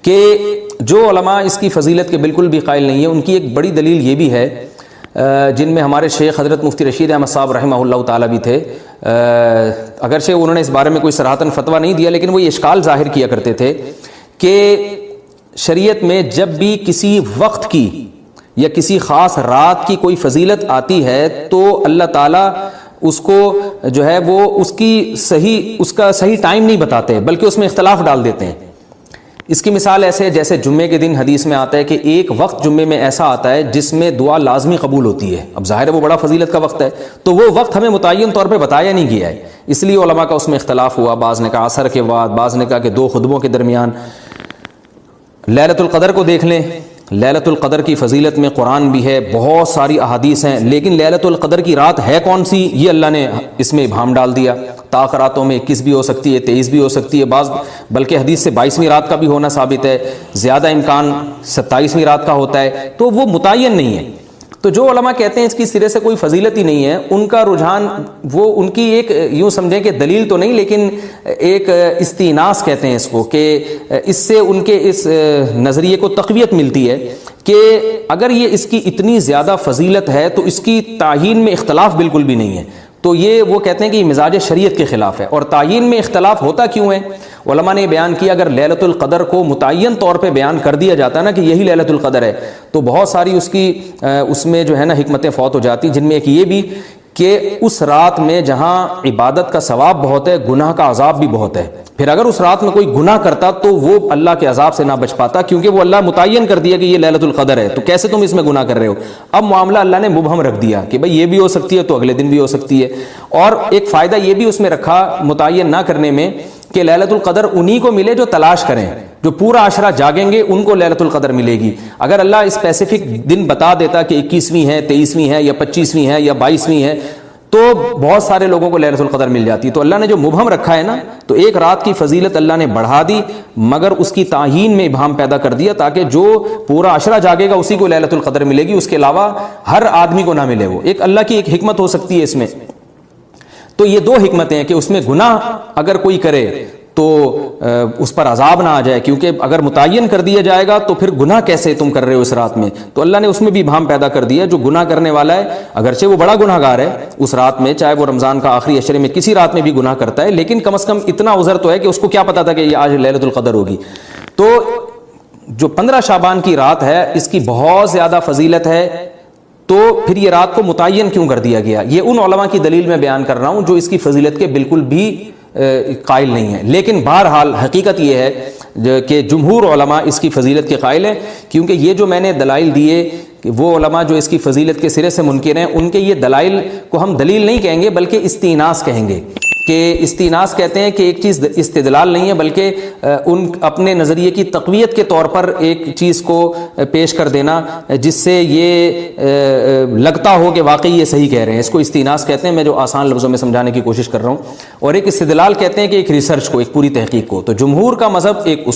کہ جو علماء اس کی فضیلت کے بالکل بھی قائل نہیں ہیں ان کی ایک بڑی دلیل یہ بھی ہے، جن میں ہمارے شیخ حضرت مفتی رشید احمد صاحب رحمہ اللہ تعالیٰ بھی تھے، اگرچہ انہوں نے اس بارے میں کوئی صراحتاً فتویٰ نہیں دیا، لیکن وہ یہ اشکال ظاہر کیا کرتے تھے کہ شریعت میں جب بھی کسی وقت کی یا کسی خاص رات کی کوئی فضیلت آتی ہے تو اللہ تعالیٰ اس کو جو ہے وہ اس کا صحیح ٹائم نہیں بتاتے بلکہ اس میں اختلاف ڈال دیتے ہیں۔ اس کی مثال ایسے ہے جیسے جمعے کے دن حدیث میں آتا ہے کہ ایک وقت جمعے میں ایسا آتا ہے جس میں دعا لازمی قبول ہوتی ہے، اب ظاہر ہے وہ بڑا فضیلت کا وقت ہے، تو وہ وقت ہمیں متعین طور پہ بتایا نہیں گیا ہے، اس لیے علماء کا اس میں اختلاف ہوا، بعض نے کہا عصر کے بعد، بعض نے کہا کہ 2 خطبوں کے درمیان۔ لیلۃ القدر کو دیکھ لیں، لیلۃ القدر کی فضیلت میں قرآن بھی ہے، بہت ساری احادیث ہیں، لیکن لیلۃ القدر کی رات ہے کون سی یہ اللہ نے اس میں ابہام ڈال دیا۔ طاق راتوں میں 21 بھی ہو سکتی ہے، 23 بھی ہو سکتی ہے، بعض بلکہ حدیث سے 22ویں رات کا بھی ہونا ثابت ہے، زیادہ امکان 27ویں رات کا ہوتا ہے، تو وہ متعین نہیں ہے۔ تو جو علماء کہتے ہیں اس کی سرے سے کوئی فضیلت ہی نہیں ہے، ان کا رجحان وہ ان کی ایک یوں سمجھیں کہ دلیل تو نہیں لیکن ایک استئناس کہتے ہیں اس کو، کہ اس سے ان کے اس نظریے کو تقویت ملتی ہے کہ اگر یہ اس کی اتنی زیادہ فضیلت ہے تو اس کی تعیین میں اختلاف بالکل بھی نہیں ہے، تو یہ وہ کہتے ہیں کہ یہ مزاج شریعت کے خلاف ہے۔ اور تعیین میں اختلاف ہوتا کیوں ہے؟ علماء نے بیان کیا اگر لیلۃ القدر کو متعین طور پہ بیان کر دیا جاتا ہے نا کہ یہی لیلۃ القدر ہے تو بہت ساری اس میں جو ہے نا حکمتیں فوت ہو جاتی، جن میں ایک یہ بھی کہ اس رات میں جہاں عبادت کا ثواب بہت ہے گناہ کا عذاب بھی بہت ہے، پھر اگر اس رات میں کوئی گناہ کرتا تو وہ اللہ کے عذاب سے نہ بچ پاتا، کیونکہ وہ اللہ متعین کر دیا کہ یہ لیلۃ القدر ہے، تو کیسے تم اس میں گناہ کر رہے ہو؟ اب معاملہ اللہ نے مبہم رکھ دیا کہ بھئی یہ بھی ہو سکتی ہے تو اگلے دن بھی ہو سکتی ہے۔ اور ایک فائدہ یہ بھی اس میں رکھا متعین نہ کرنے میں کہ لیلۃ القدر انہی کو ملے جو تلاش کریں، جو پورا عشرہ جاگیں گے ان کو لیلۃ القدر ملے گی۔ اگر اللہ اسپیسیفک دن بتا دیتا کہ 21ویں ہے، 23ویں ہے یا 25ویں ہے یا 22ویں ہے تو بہت سارے لوگوں کو لیلۃ القدر مل جاتی، تو اللہ نے جو مبہم رکھا ہے نا تو ایک رات کی فضیلت اللہ نے بڑھا دی مگر اس کی تعیین میں ابہام پیدا کر دیا تاکہ جو پورا عشرہ جاگے گا اسی کو لیلۃ القدر ملے گی، اس کے علاوہ ہر آدمی کو نہ ملے۔ وہ ایک اللہ کی ایک حکمت ہو سکتی ہے اس میں۔ تو یہ 2 حکمتیں ہیں کہ اس میں گناہ اگر کوئی کرے تو اس پر عذاب نہ آ جائے، کیونکہ اگر متعین کر دیا جائے گا تو پھر گناہ کیسے تم کر رہے ہو اس رات میں، تو اللہ نے اس میں بھی ابہام پیدا کر دیا۔ جو گناہ کرنے والا ہے اگرچہ وہ بڑا گناہ گار ہے اس رات میں، چاہے وہ رمضان کا آخری عشرے میں کسی رات میں بھی گناہ کرتا ہے، لیکن کم از کم اتنا عذر تو ہے کہ اس کو کیا پتا تھا کہ یہ آج لیلۃ القدر ہوگی۔ تو جو 15 شعبان کی رات ہے اس کی بہت زیادہ فضیلت ہے، تو پھر یہ رات کو متعین کیوں کر دیا گیا؟ یہ ان علماء کی دلیل میں بیان کر رہا ہوں جو اس کی فضیلت کے بالکل بھی قائل نہیں ہے، لیکن بہرحال حقیقت یہ ہے کہ جمہور علماء اس کی فضیلت کے قائل ہیں، کیونکہ یہ جو میں نے دلائل دیے کہ وہ علماء جو اس کی فضیلت کے سرے سے منکر ہیں ان کے یہ دلائل کو ہم دلیل نہیں کہیں گے بلکہ استئناس کہیں گے، کہ استئناس کہتے ہیں کہ ایک چیز استدلال نہیں ہے بلکہ ان اپنے نظریے کی تقویت کے طور پر ایک چیز کو پیش کر دینا جس سے یہ لگتا ہو کہ واقعی یہ صحیح کہہ رہے ہیں، اس کو استئناس کہتے ہیں۔ میں جو آسان لفظوں میں سمجھانے کی کوشش کر رہا ہوں، اور ایک استدلال کہتے ہیں کہ ایک ریسرچ کو، ایک پوری تحقیق کو۔ تو جمہور کا مذہب ایک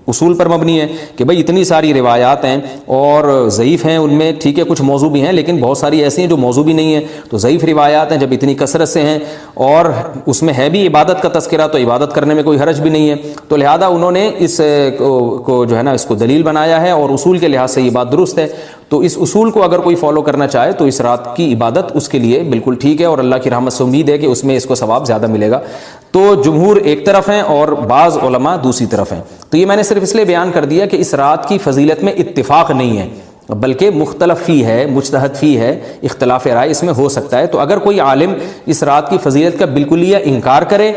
اصول پر مبنی ہے کہ بھئی اتنی ساری روایات ہیں اور ضعیف ہیں، ان میں ٹھیک ہے کچھ موضوع بھی ہیں لیکن بہت ساری ایسی ہیں جو موضوع بھی نہیں ہیں، تو ضعیف روایات ہیں جب اتنی کثرت سے ہیں اور اس میں ہے بھی عبادت کا تذکرہ تو عبادت کرنے میں کوئی حرج بھی نہیں ہے، تو لہذا انہوں نے اس کو جو ہے نا اس کو دلیل بنایا ہے اور اصول کے لحاظ سے یہ بات درست ہے۔ تو اس اصول کو اگر کوئی فالو کرنا چاہے تو اس رات کی عبادت اس کے لیے بالکل ٹھیک ہے اور اللہ کی رحمت سے امید ہے کہ اس میں اس کو ثواب زیادہ ملے گا۔ تو جمہور ایک طرف ہیں اور بعض علماء دوسری طرف ہیں۔ تو یہ میں نے صرف اس لیے بیان کر دیا کہ اس رات کی فضیلت میں اتفاق نہیں ہے بلکہ مختلف فی ہے، مجتہد فی ہے، اختلاف رائے اس میں ہو سکتا ہے۔ تو اگر کوئی عالم اس رات کی فضیلت کا بالکلیہ انکار کرے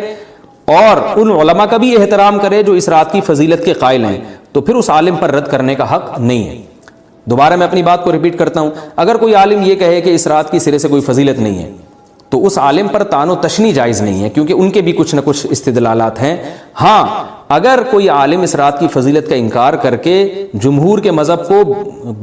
اور ان علماء کا بھی احترام کرے جو اس رات کی فضیلت کے قائل ہیں تو پھر اس عالم پر رد کرنے کا حق نہیں ہے۔ دوبارہ میں اپنی بات کو ریپیٹ کرتا ہوں، اگر کوئی عالم یہ کہے کہ اس رات کی سرے سے کوئی فضیلت نہیں ہے تو اس عالم پر طعن و تشنیع جائز نہیں ہے، کیونکہ ان کے بھی کچھ نہ کچھ استدلالات ہیں۔ ہاں اگر کوئی عالم اس رات کی فضیلت کا انکار کر کے جمہور کے مذہب کو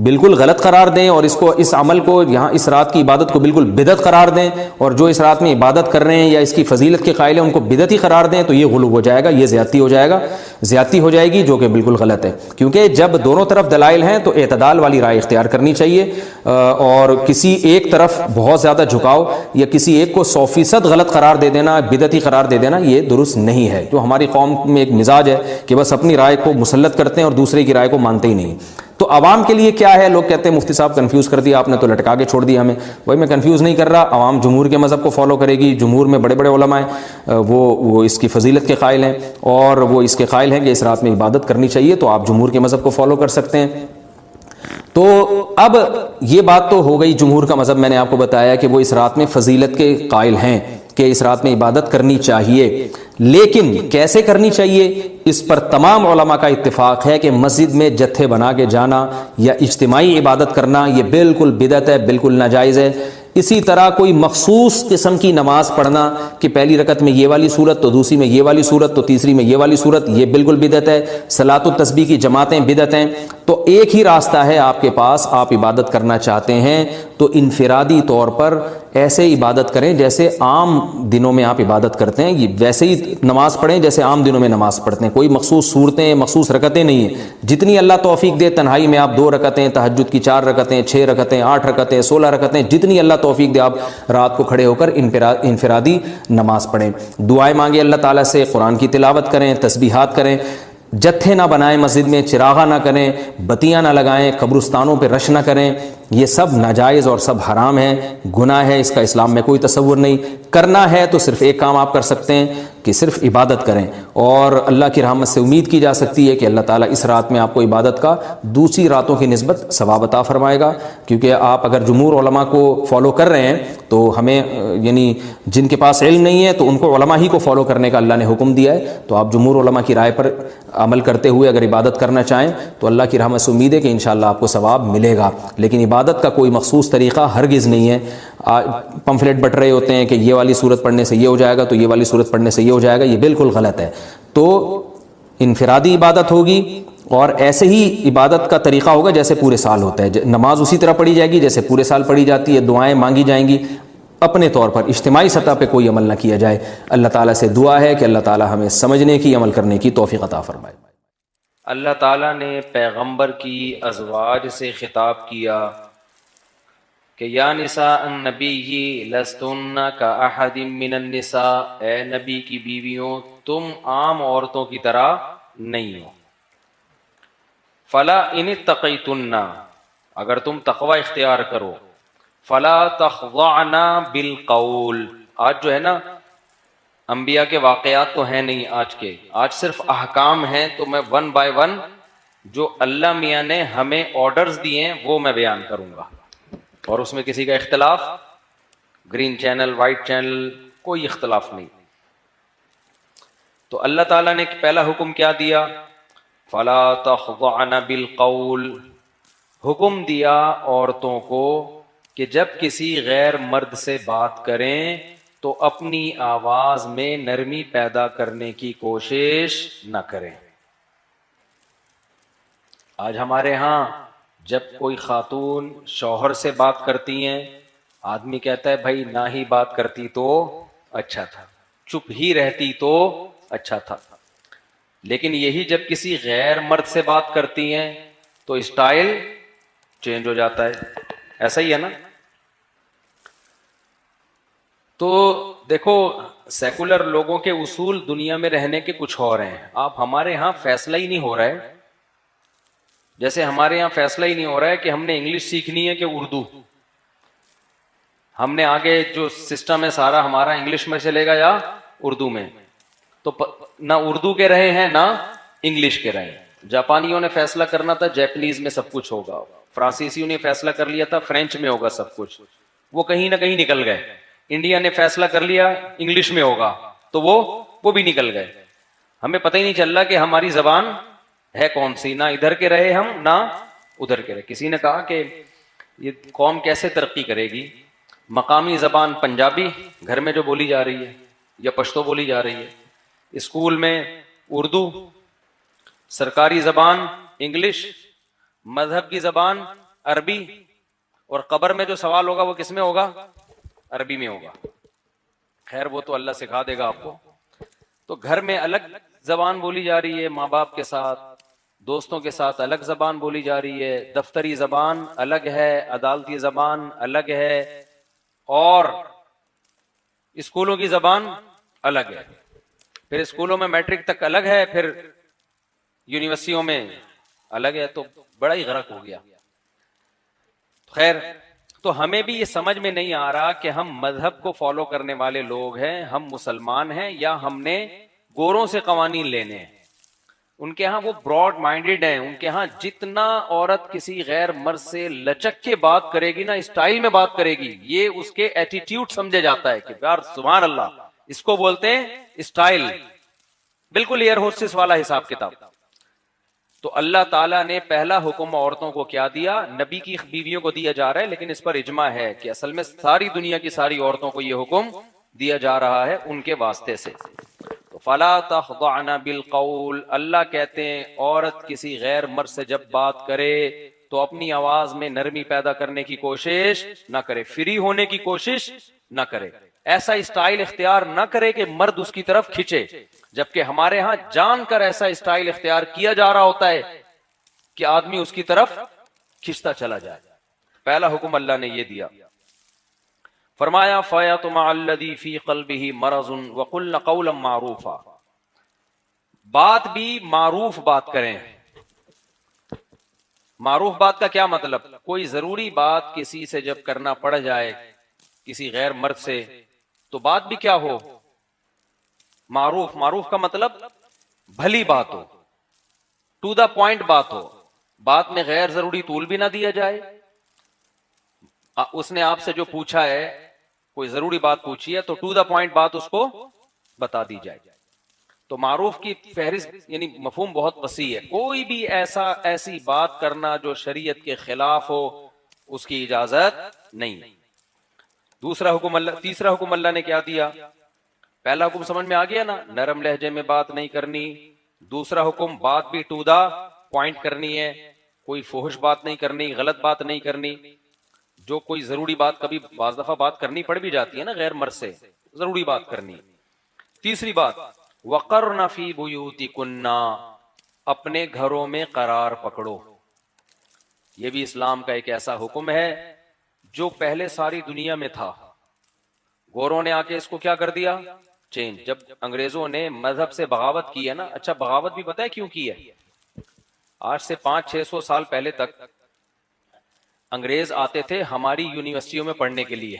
بالکل غلط قرار دیں اور اس عمل کو یہاں اس رات کی عبادت کو بالکل بدعت قرار دیں اور جو اس رات میں عبادت کر رہے ہیں یا اس کی فضیلت کے قائل ہیں ان کو بدعتی قرار دیں تو یہ غلو ہو جائے گا, یہ زیادتی ہو جائے گا, زیادتی ہو جائے گی, جو کہ بالکل غلط ہے. کیونکہ جب دونوں طرف دلائل ہیں تو اعتدال والی رائے اختیار کرنی چاہیے, اور کسی ایک طرف بہت زیادہ جھکاؤ یا کسی ایک کو 100% غلط قرار دے دینا, بدعتی قرار دے دینا, یہ درست نہیں ہے. جو ہماری قوم میں ایک مزاج ہے کہ بس اپنی رائے کو مسلط کرتے ہیں اور دوسرے کی رائے کو مانتے ہی نہیں. تو عوام کے لیے کیا ہے؟ لوگ کہتے ہیں مفتی صاحب کنفیوز کر دیا آپ نے, تو لٹکا کے چھوڑ دیا ہمیں. بھائی میں کنفیوز نہیں کر رہا, عوام جمہور کے مذہب کو فالو کرے گی. جمہور میں بڑے بڑے علماء ہیں, وہ اس کی فضیلت کے قائل ہیں اور وہ اس کے قائل ہیں کہ اس رات میں عبادت کرنی چاہیے, تو آپ جمہور کے مذہب کو فالو کر سکتے ہیں. تو اب یہ بات تو ہو گئی جمہور کا مذہب, میں نے آپ کو بتایا کہ وہ اس رات میں فضیلت کے قائل ہیں کہ اس رات میں عبادت کرنی چاہیے. لیکن کیسے کرنی چاہیے اس پر تمام علماء کا اتفاق ہے کہ مسجد میں جتھے بنا کے جانا یا اجتماعی عبادت کرنا یہ بالکل بدعت ہے, بالکل ناجائز ہے. اسی طرح کوئی مخصوص قسم کی نماز پڑھنا کہ پہلی رکعت میں یہ والی صورت, تو دوسری میں یہ والی صورت, تو تیسری میں یہ والی صورت, یہ بالکل بدعت ہے. صلاۃ التسبیح کی جماعتیں بدعت ہیں. تو ایک ہی راستہ ہے آپ کے پاس, آپ عبادت کرنا چاہتے ہیں تو انفرادی طور پر ایسے عبادت کریں جیسے عام دنوں میں آپ عبادت کرتے ہیں, یہ ویسے ہی نماز پڑھیں جیسے عام دنوں میں نماز پڑھتے ہیں. کوئی مخصوص صورتیں, مخصوص رکعتیں نہیں ہیں. جتنی اللہ توفیق دے, تنہائی میں آپ 2 رکعتیں, تہجد کی 4 رکعتیں, 6 رکعتیں, 8 رکعتیں, 16 رکعتیں, جتنی اللہ توفیق دے آپ رات کو کھڑے ہو کر انفرادی نماز پڑھیں. دعائیں مانگیں اللہ تعالیٰ سے, قرآن کی تلاوت کریں, تسبیحات کریں. جتھے نہ بنائیں مسجد میں, چراغاں نہ کریں, بتیاں نہ لگائیں, قبرستانوں پہ رش نہ کریں. یہ سب ناجائز اور سب حرام ہے, گناہ ہے, اس کا اسلام میں کوئی تصور نہیں. کرنا ہے تو صرف ایک کام آپ کر سکتے ہیں کہ صرف عبادت کریں, اور اللہ کی رحمت سے امید کی جا سکتی ہے کہ اللہ تعالیٰ اس رات میں آپ کو عبادت کا دوسری راتوں کی نسبت ثواب عطا فرمائے گا. کیونکہ آپ اگر جمہور علماء کو فالو کر رہے ہیں تو ہمیں یعنی جن کے پاس علم نہیں ہے تو ان کو علماء ہی کو فالو کرنے کا اللہ نے حکم دیا ہے. تو آپ جمہور علماء کی رائے پر عمل کرتے ہوئے اگر عبادت کرنا چاہیں تو اللہ کی رحمت سے امید ہے کہ انشاءاللہ آپ کو ثواب ملے گا. لیکن عبادت کا کوئی مخصوص طریقہ ہرگز نہیں ہے. پمفلیٹ بٹ رہے ہوتے ہیں کہ یہ والی صورت پڑھنے سے یہ ہو جائے گا, تو یہ والی صورت پڑھنے سے یہ ہو جائے گا, یہ بالکل غلط ہے. تو انفرادی عبادت ہوگی اور ایسے ہی عبادت کا طریقہ ہوگا جیسے پورے سال ہوتا ہے. نماز اسی طرح پڑھی جائے گی جیسے پورے سال پڑھی جاتی ہے, دعائیں مانگی جائیں گی. اپنے طور پر اجتماعی سطح پہ کوئی عمل نہ کیا جائے. اللہ تعالیٰ سے دعا ہے کہ اللہ تعالیٰ ہمیں سمجھنے کی, عمل کرنے کی توفیق عطا فرمائے. اللہ تعالیٰ نے پیغمبر کی ازواج سے خطاب کیا کہ یا نساء النبی لستن کاحد من النساء, اے نبی کی بیویوں تم عام عورتوں کی طرح نہیں ہو. فلا ان اتقیتن, اگر تم تقوی اختیار کرو, فلا تخضعن بالقول. آج جو ہے نا انبیاء کے واقعات تو ہیں نہیں آج کے, آج صرف احکام ہیں. تو میں 1 بائی 1 جو اللہ میاں نے ہمیں آرڈرز دیے ہیں وہ میں بیان کروں گا, اور اس میں کسی کا اختلاف, گرین چینل, وائٹ چینل, کوئی اختلاف نہیں. تو اللہ تعالیٰ نے پہلا حکم کیا دیا؟ فلا تخضعن بالقول. حکم دیا عورتوں کو کہ جب کسی غیر مرد سے بات کریں تو اپنی آواز میں نرمی پیدا کرنے کی کوشش نہ کریں. آج ہمارے ہاں جب کوئی خاتون شوہر سے بات کرتی ہیں, آدمی کہتا ہے بھائی نہ ہی بات کرتی تو اچھا تھا, چپ ہی رہتی تو اچھا تھا. لیکن یہی جب کسی غیر مرد سے بات کرتی ہیں تو اسٹائل چینج ہو جاتا ہے. ایسا ہی ہے نا؟ تو دیکھو سیکولر لوگوں کے اصول دنیا میں رہنے کے کچھ اور ہیں. آپ ہمارے ہاں فیصلہ ہی نہیں ہو رہا ہے, جیسے ہمارے یہاں فیصلہ ہی نہیں ہو رہا ہے کہ ہم نے انگلش سیکھنی ہے کہ اردو. ہم نے آگے جو سسٹم ہے سارا ہمارا انگلش میں چلے گا یا اردو میں. تو نہ اردو کے رہے ہیں نہ انگلش کے رہے ہیں. جاپانیوں نے فیصلہ کرنا تھا جیپنیز میں سب کچھ ہوگا, فرانسیسیوں نے فیصلہ کر لیا تھا فرینچ میں ہوگا سب کچھ, وہ کہیں نہ کہیں نکل گئے. انڈیا نے فیصلہ کر لیا انگلش میں ہوگا تو وہ بھی نکل گئے. ہمیں پتہ ہی نہیں چل رہا کہ ہماری زبان ہے کون سی, نہ ادھر کے رہے ہم نہ ادھر کے رہے. کسی نے کہا کہ یہ قوم کیسے ترقی کرے گی, مقامی زبان پنجابی گھر میں جو بولی جا رہی ہے یا پشتو بولی جا رہی ہے, اسکول میں اردو، سرکاری زبان انگلش، مذہب کی زبان عربی، اور قبر میں جو سوال ہوگا وہ کس میں ہوگا؟ عربی میں ہوگا. خیر وہ تو اللہ سکھا دے گا آپ کو. تو گھر میں الگ زبان بولی جا رہی ہے، ماں باپ کے ساتھ، دوستوں کے ساتھ الگ زبان بولی جا رہی ہے، دفتری زبان الگ ہے، عدالتی زبان الگ ہے، اور اسکولوں کی زبان الگ ہے. پھر اسکولوں میں میٹرک تک الگ ہے، پھر یونیورسٹیوں میں الگ ہے، تو بڑا ہی غرق ہو گیا. خیر تو ہمیں بھی یہ سمجھ میں نہیں آ رہا کہ ہم مذہب کو فالو کرنے والے لوگ ہیں، ہم مسلمان ہیں، یا ہم نے گوروں سے قوانین لینے ہیں. ان کے ہاں وہ براڈ مائنڈیڈ ہیں، ان کے ہاں جتنا عورت کسی غیر مرد سے لچک کے بات کرے گی نا، اسٹائل میں بات کرے گی، یہ اس کے ایٹیٹیوڈ سمجھے جاتا ہے کہ یار سبحان اللہ، اس کو بولتے ہیں اسٹائل، بالکل ایئر ہوسٹس والا حساب کتاب. تو اللہ تعالیٰ نے پہلا حکم عورتوں کو کیا دیا؟ نبی کی بیویوں کو دیا جا رہا ہے، لیکن اس پر اجماع ہے کہ اصل میں ساری دنیا کی ساری عورتوں کو یہ حکم دیا جا رہا ہے ان کے واسطے سے. فَلَا تَخْضَعْنَ بِالْقَوْلِ، اللہ کہتے ہیں عورت کسی غیر مرد سے جب بات کرے تو اپنی آواز میں نرمی پیدا کرنے کی کوشش نہ کرے، فری ہونے کی کوشش نہ کرے، ایسا اسٹائل اختیار نہ کرے کہ مرد اس کی طرف کھچے. جبکہ ہمارے ہاں جان کر ایسا اسٹائل اختیار کیا جا رہا ہوتا ہے کہ آدمی اس کی طرف کھچتا چلا جائے. پہلا حکم اللہ نے یہ دیا. فرمایا فَيَطْمَعَ الَّذِي فِي قَلْبِهِ مَرَضٌ وَقُلْنَ قَوْلًا مَعْرُوفًا، بات بھی معروف بات کریں. معروف بات کا کیا مطلب؟ کوئی ضروری بات کسی سے جب کرنا پڑ جائے کسی غیر مرد سے تو بات بھی کیا ہو؟ معروف. معروف کا مطلب بھلی بات ہو، ٹو دا پوائنٹ بات ہو، بات میں غیر ضروری طول بھی نہ دیا جائے. اس نے آپ سے جو پوچھا ہے، کوئی ضروری بات پوچھی ہے، تو ٹو دا پوائنٹ بات اس کو بتا دی جائے. تو معروف کی فہرست یعنی مفہوم بہت وسیع ہے. کوئی بھی ایسی بات کرنا جو شریعت کے خلاف ہو اس کی اجازت نہیں. تیسرا حکم اللہ نے کیا دیا؟ پہلا حکم سمجھ میں آ گیا نا، نرم لہجے میں بات نہیں کرنی. دوسرا حکم بات بھی ٹو دا پوائنٹ کرنی ہے، کوئی فحش بات نہیں کرنی، غلط بات نہیں کرنی. جو کوئی ضروری بات، کبھی بعض دفعہ بات کرنی پڑ بھی جاتی ہے نا غیر مرد سے، ضروری بات کرنی. تیسری بات وَقَرْنَ فِي بُيُوتِكُنَّ، اپنے گھروں میں قرار پکڑو. یہ بھی اسلام کا ایک ایسا حکم ہے جو پہلے ساری دنیا میں تھا. گوروں نے آ کے اس کو کیا کر دیا؟ چینج. جب انگریزوں نے مذہب سے بغاوت کی ہے نا، اچھا بغاوت بھی پتہ ہے کیوں کی ہے؟ آج سے 500-600 سال پہلے تک انگریز آتے تھے ہماری یونیورسٹیوں میں پڑھنے کے لیے،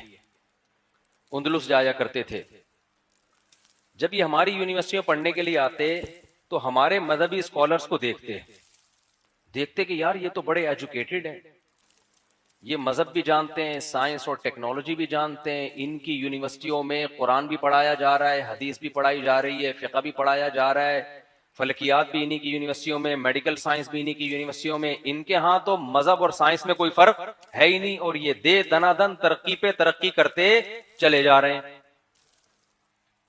اندلس جایا کرتے تھے. جب یہ ہماری یونیورسٹیوں پڑھنے کے لیے آتے تو ہمارے مذہبی اسکالرز کو دیکھتے کہ یار یہ تو بڑے ایجوکیٹڈ ہیں، یہ مذہب بھی جانتے ہیں، سائنس اور ٹیکنالوجی بھی جانتے ہیں، ان کی یونیورسٹیوں میں قرآن بھی پڑھایا جا رہا ہے، حدیث بھی پڑھائی جا رہی ہے، فقہ بھی پڑھایا جا رہا ہے، فلکیات بھی انہی کی یونیورسٹیوں میں، میڈیکل سائنس بھی انہی کی یونیورسٹیوں میں. ان کے ہاں تو مذہب اور سائنس میں کوئی فرق ہے ہی نہیں، اور یہ دنا دن ترقی پہ ترقی کرتے چلے جا رہے ہیں.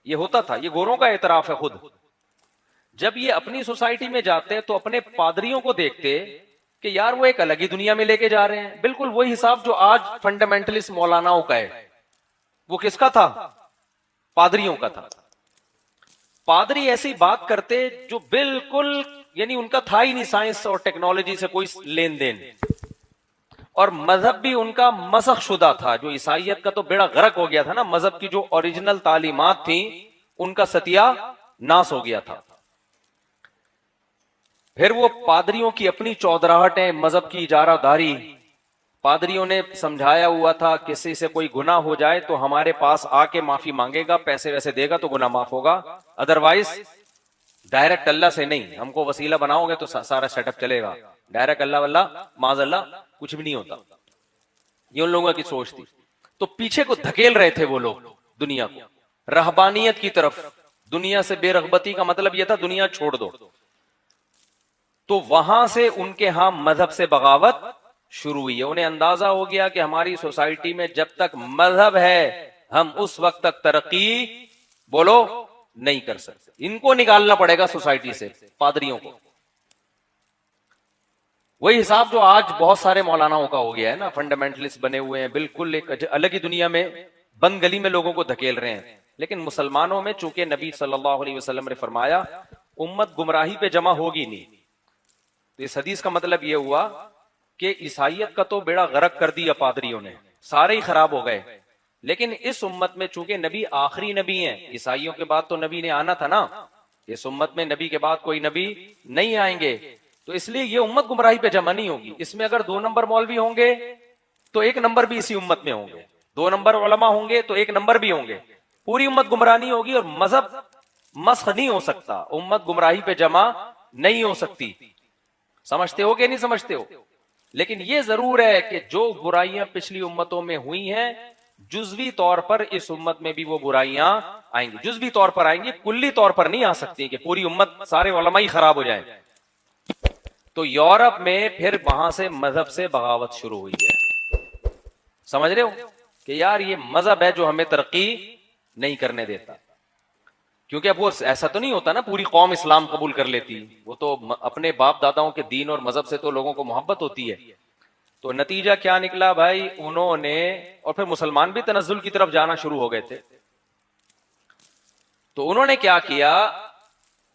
یہ ہوتا تھا، یہ گوروں کا اعتراف ہے خود. جب یہ اپنی سوسائٹی میں جاتے تو اپنے پادریوں کو دیکھتے کہ یار وہ ایک الگ ہی دنیا میں لے کے جا رہے ہیں. بالکل وہی حساب جو آج فنڈامنٹلسٹ مولاناؤں کا ہے، وہ کس کا تھا؟ پادریوں کا تھا. پادری ایسی بات کرتے جو بالکل یعنی ان کا تھا ہی نہیں سائنس اور ٹیکنالوجی سے کوئی لین دین، اور مذہب بھی ان کا مسخ شدہ تھا. جو عیسائیت کا تو بیڑا غرق ہو گیا تھا نا، مذہب کی جو اوریجنل تعلیمات تھیں ان کا ستیہ ناس ہو گیا تھا. پھر وہ پادریوں کی اپنی چودراہٹیں، مذہب کی اجارہ داری. پادریوں نے سمجھایا ہوا تھا کسی سے کوئی گناہ ہو جائے تو ہمارے پاس آ کے معافی مانگے گا، پیسے ویسے دے گا تو گناہ معاف ہوگا، ادروائز ڈائریکٹ اللہ سے نہیں. ہم کو وسیلہ بناؤ گے تو سارا سیٹ اپ چلے گا، ڈائریکٹ اللہ واللہ معاذ اللہ کچھ بھی نہیں ہوتا. یہ ان لوگوں کی سوچ تھی. تو پیچھے کو دھکیل رہے تھے وہ لوگ دنیا کو رہبانیت کی طرف. دنیا سے بے رغبتی کا مطلب یہ تھا دنیا چھوڑ دو. تو وہاں سے ان کے ہاں مذہب سے بغاوت شروع ہوئی ہے. انہیں اندازہ ہو گیا کہ ہماری سوسائٹی میں جب تک مذہب ہے ہم اس وقت تک ترقی بولو نہیں کر سکتے. ان کو نکالنا پڑے گا سوسائٹی سے, پادریوں کو. وہی حساب جو آج بہت سارے مولاناؤں کا ہو گیا ہے نا, فنڈامنٹلسٹ بنے ہوئے ہیں, بالکل ایک الگ ہی دنیا میں بند گلی میں لوگوں کو دھکیل رہے ہیں. لیکن مسلمانوں میں چونکہ نبی صلی اللہ علیہ وسلم نے فرمایا امت گمراہی پہ جمع ہوگی نہیں, تو اس حدیث کا مطلب یہ ہوا کہ عیسائیت کا تو بیڑا غرق کر دیا پادریوں نے, سارے ہی خراب ہو گئے. لیکن اس امت میں چونکہ نبی آخری نبی ہیں, عیسائیوں کے بعد تو نبی نے آنا تھا نا, اس امت میں نبی کے بعد کوئی نبی نہیں آئیں گے, تو اس لیے یہ امت گمراہی پہ جمع نہیں ہوگی. اس میں اگر 2 نمبر مولوی ہوں گے تو 1 نمبر بھی اسی امت میں ہوں گے, 2 نمبر علماء ہوں گے تو 1 نمبر بھی ہوں گے. پوری امت گمراہ نہیں ہوگی, اور مذہب مسخ نہیں ہو سکتا, امت گمراہی پہ جمع نہیں ہو سکتی. سمجھتے ہو کہ نہیں سمجھتے ہو؟ لیکن یہ ضرور ہے کہ جو برائیاں پچھلی امتوں میں ہوئی ہیں جزوی طور پر اس امت میں بھی وہ برائیاں آئیں گی, جزوی طور پر آئیں گی, کلی طور پر نہیں آ سکتی کہ پوری امت سارے علماء ہی خراب ہو جائیں. تو یورپ میں پھر وہاں سے مذہب سے بغاوت شروع ہوئی ہے. سمجھ رہے ہو کہ یار یہ مذہب ہے جو ہمیں ترقی نہیں کرنے دیتا. کیونکہ اب وہ ایسا تو نہیں ہوتا نا پوری قوم اسلام قبول کر لیتی, وہ تو اپنے باپ داداؤں کے دین اور مذہب سے تو لوگوں کو محبت ہوتی ہے. تو نتیجہ کیا نکلا بھائی, انہوں نے, اور پھر مسلمان بھی تنزل کی طرف جانا شروع ہو گئے تھے. تو انہوں نے کیا کیا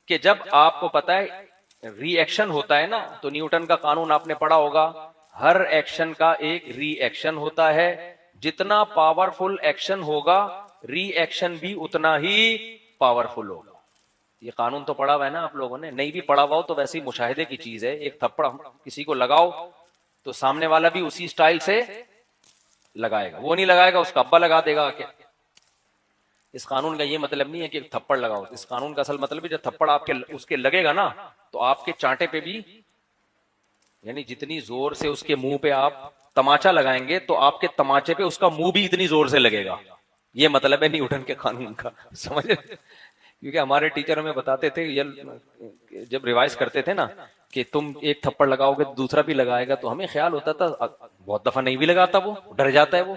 کہ جب آپ کو پتا ہے ری ایکشن ہوتا ہے نا, تو نیوٹن کا قانون آپ نے پڑھا ہوگا, ہر ایکشن کا ایک ری ایکشن ہوتا ہے, جتنا پاورفل ایکشن ہوگا ری ایکشن بھی اتنا ہی پاورفل ہوگا. یہ قانون تو پڑھا ہوا ہے نا آپ لوگوں نے, نہیں بھی پڑھا ہوا ہو تو ویسے ہی مشاہدے کی چیز ہے. ایک تھپڑ کسی کو لگاؤ تو سامنے والا بھی اسی سٹائل سے لگائے گا, وہ نہیں لگائے گا اس کا ابا لگا دے گا. کیا اس قانون کا یہ مطلب نہیں ہے کہ تھپڑ لگاؤ, اس قانون کا اصل مطلب ہے جب تھپڑ آپ کے اس کے لگے گا نا تو آپ کے چانٹے پہ بھی, یعنی جتنی زور سے اس کے منہ پہ آپ تماچا لگائیں گے تو آپ کے تماچے پہ اس کا منہ بھی اتنی زور سے لگے گا. یہ مطلب ہے نیوٹن کے قانون کا, سمجھ. کیونکہ ہمارے ٹیچر ہمیں بتاتے تھے جب ریوائز کرتے تھے نا کہ تم ایک تھپڑ لگاؤ گے دوسرا بھی لگائے گا, تو ہمیں خیال ہوتا تھا بہت دفعہ نہیں بھی لگاتا, وہ ڈر جاتا ہے وہ,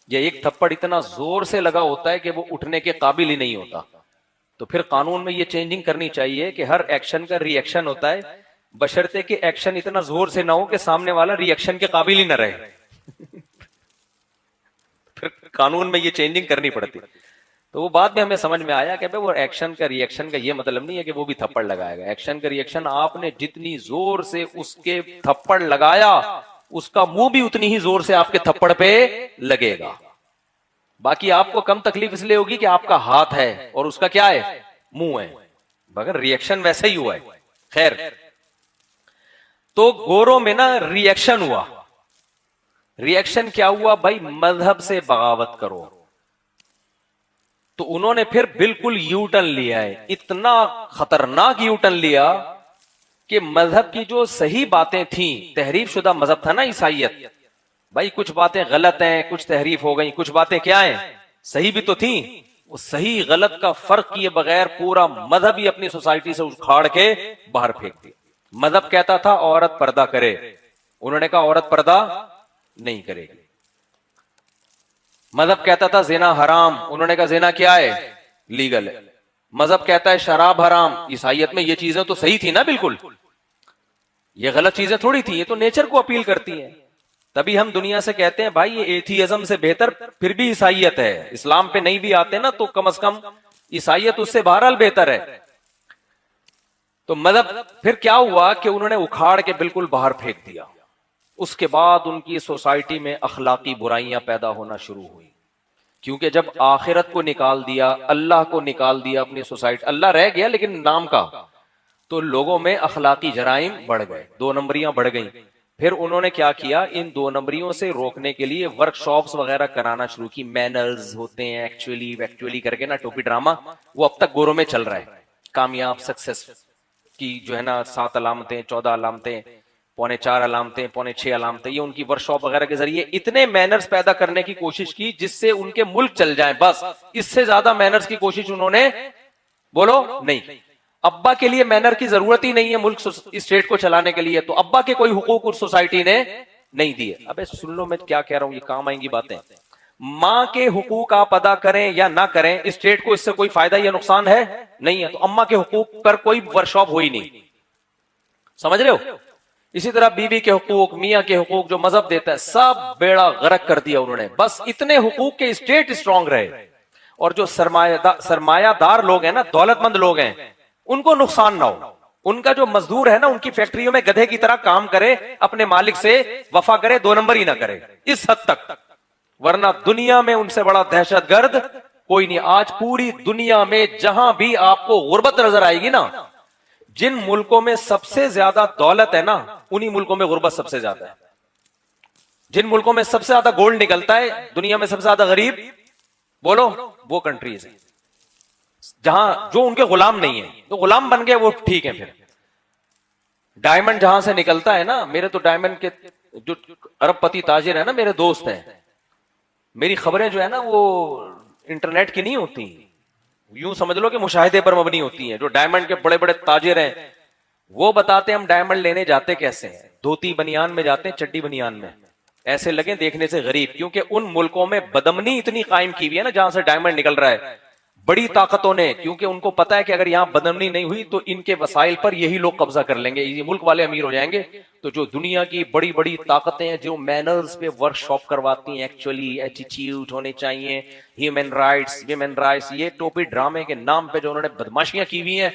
یہ ایک تھپڑ اتنا زور سے لگا ہوتا ہے کہ وہ اٹھنے کے قابل ہی نہیں ہوتا. تو پھر قانون میں یہ چینجنگ کرنی چاہیے کہ ہر ایکشن کا ری ایکشن ہوتا ہے, بشرطے کہ ایکشن اتنا زور سے نہ ہو کہ سامنے والا ری ایکشن کے قابل ہی نہ رہے. پھر قانون میں یہ چینجنگ کرنی پڑتی. تو وہ بعد میں ہمیں سمجھ میں آیا کہ وہ ایکشن کا ری ایکشن کا یہ مطلب نہیں ہے کہ وہ بھی تھپڑ لگائے گا. ایکشن کا ری ایکشن آپ نے جتنی زور سے اس کے تھپڑ لگایا اس کا منہ بھی اتنی ہی زور سے آپ کے تھپڑ پہ لگے گا. باقی آپ کو کم تکلیف اس لیے ہوگی کہ آپ کا ہاتھ ہے اور اس کا کیا ہے, منہ ہے, مگر ری ایکشن ویسا ہی ہوا ہے. خیر, تو گوروں میں نا ری ایکشن ہوا. ری ایکشن کیا ہوا بھائی, مذہب سے بغاوت کرو. تو انہوں نے پھر بالکل یو ٹرن لیا ہے, اتنا خطرناک یو ٹرن لیا کہ مذہب کی جو صحیح باتیں تھیں, تحریف شدہ مذہب تھا نا عیسائیت, بھائی کچھ باتیں غلط ہیں, کچھ تحریف ہو گئی, کچھ باتیں کیا ہیں صحیح بھی تو تھیں. وہ صحیح غلط کا فرق کیے بغیر پورا مذہب ہی اپنی سوسائٹی سے اکھاڑ کے باہر پھینک دیا. مذہب کہتا تھا عورت پردہ کرے, انہوں نے کہا عورت پردہ نہیں کرے گی. مذہب کہتا تھا زنا حرام, انہوں نے کہا زنا کیا ہے, لیگل ہے. مذہب کہتا ہے شراب حرام, عیسائیت میں یہ چیزیں تو صحیح تھی نا بالکل, یہ غلط چیزیں تھوڑی تھی, یہ تو نیچر کو اپیل کرتی ہیں. تبھی ہم دنیا سے کہتے ہیں بھائی یہ ایتھیزم سے بہتر پھر بھی عیسائیت ہے. اسلام پہ نہیں بھی آتے نا تو کم از کم عیسائیت اس سے بہرحال بہتر ہے. تو مذہب پھر کیا ہوا کہ انہوں نے اکھاڑ کے بالکل باہر پھینک دیا. اس کے بعد ان کی سوسائٹی میں اخلاقی برائیاں پیدا ہونا شروع ہوئی, کیونکہ جب آخرت کو نکال دیا, اللہ کو نکال دیا اپنی سوسائٹی, اللہ رہ گیا لیکن نام کا, تو لوگوں میں اخلاقی جرائم بڑھ گئے, 2 نمبریاں بڑھ گئیں. پھر انہوں نے کیا کیا, ان 2 نمبریوں سے روکنے کے لیے ورک شاپس وغیرہ کرانا شروع کی. مینرز ہوتے ہیں ایکچولی کر کے نا, ٹوپی ڈرامہ, وہ اب تک گوروں میں چل رہا ہے. کامیاب سکسیس کی جو ہے نا 7 علامتیں, 14 علامتیں, 4.25 علامتیں, 6.25 علامتیں, یہ ان کی ورک شاپ وغیرہ کے ذریعے اتنے مینرز پیدا کرنے کی کوشش کی جس سے ان کے ملک چل جائیں. بس اس سے زیادہ مینرز کی کوشش انہوں نے بولو نہیں. ابا کے لیے مینر کی ضرورت ہی نہیں ہے ملک اسٹیٹ کو چلانے کے لیے, تو ابا کے کوئی حقوق اس سوسائٹی نے نہیں دیے. ابے سن لو میں کیا کہہ رہا ہوں, یہ کام آئیں گی باتیں. ماں کے حقوق آپ ادا کریں یا نہ کریں، اسٹیٹ کو اس سے کوئی فائدہ یا نقصان ہے نہیں ہے، تو اماں کے حقوق پر کوئی ورکشاپ ہوئی نہیں، سمجھ رہے ہو؟ اسی طرح بیوی کے حقوق، میاں کے حقوق جو مذہب دیتا ہے، سب بیڑا غرق کر دیا انہوں نے، بس اتنے حقوق کے اسٹیٹ اسٹرانگ رہے، اور جو سرمایہ دار لوگ ہیں نا، دولت مند لوگ ہیں، ان کو نقصان نہ ہو، ان کا جو مزدور ہے نا، ان کی فیکٹریوں میں گدھے کی طرح کام کرے، اپنے مالک سے وفا کرے، 2 نمبر ہی نہ کرے، اس حد تک، ورنہ دنیا میں ان سے بڑا دہشت گرد کوئی نہیں۔ آج پوری دنیا میں جہاں بھی آپ کو غربت نظر آئے گی نا، جن ملکوں میں سب سے زیادہ دولت ہے نا، انہی ملکوں میں غربت سب سے زیادہ ہے۔ جن ملکوں میں سب سے زیادہ گولڈ نکلتا ہے، دنیا میں سب سے زیادہ غریب بولو، وہ کنٹریز ہیں جہاں جو ان کے غلام نہیں ہیں، تو غلام بن گئے وہ ٹھیک ہے۔ پھر ڈائمنڈ جہاں سے نکلتا ہے نا، میرے تو ڈائمنڈ کے جو ارب پتی تاجر ہیں نا، میرے دوست ہیں، میری خبریں جو ہے نا وہ انٹرنیٹ کی نہیں ہوتی، یوں سمجھ لو کہ مشاہدے پر مبنی ہوتی ہیں۔ جو ڈائمنڈ کے بڑے بڑے تاجر ہیں وہ بتاتے ہیں ہم ڈائمنڈ لینے جاتے کیسے ہیں، دھوتی بنیان میں جاتے ہیں، چڈی بنیان میں، ایسے لگیں دیکھنے سے غریب، کیونکہ ان ملکوں میں بدمنی اتنی قائم کی ہوئی ہے نا جہاں سے ڈائمنڈ نکل رہا ہے، بڑی طاقتوں نے، کیونکہ ان کو پتا ہے کہ اگر یہاں بدمنی نہیں ہوئی تو ان کے وسائل پر یہی لوگ قبضہ کر لیں گے، یہ ملک والے امیر ہو جائیں گے۔ تو جو دنیا کی بڑی بڑی طاقتیں ہیں جو مینرز پہ ورک شاپ کرواتی ہیں، ایکچولی ایٹیٹیوڈ ہونے چاہیے، ہیومن رائٹس، ویمن رائٹس، یہ ٹوپی ڈرامے کے نام پہ جو انہوں نے بدماشیاں کی ہوئی ہیں،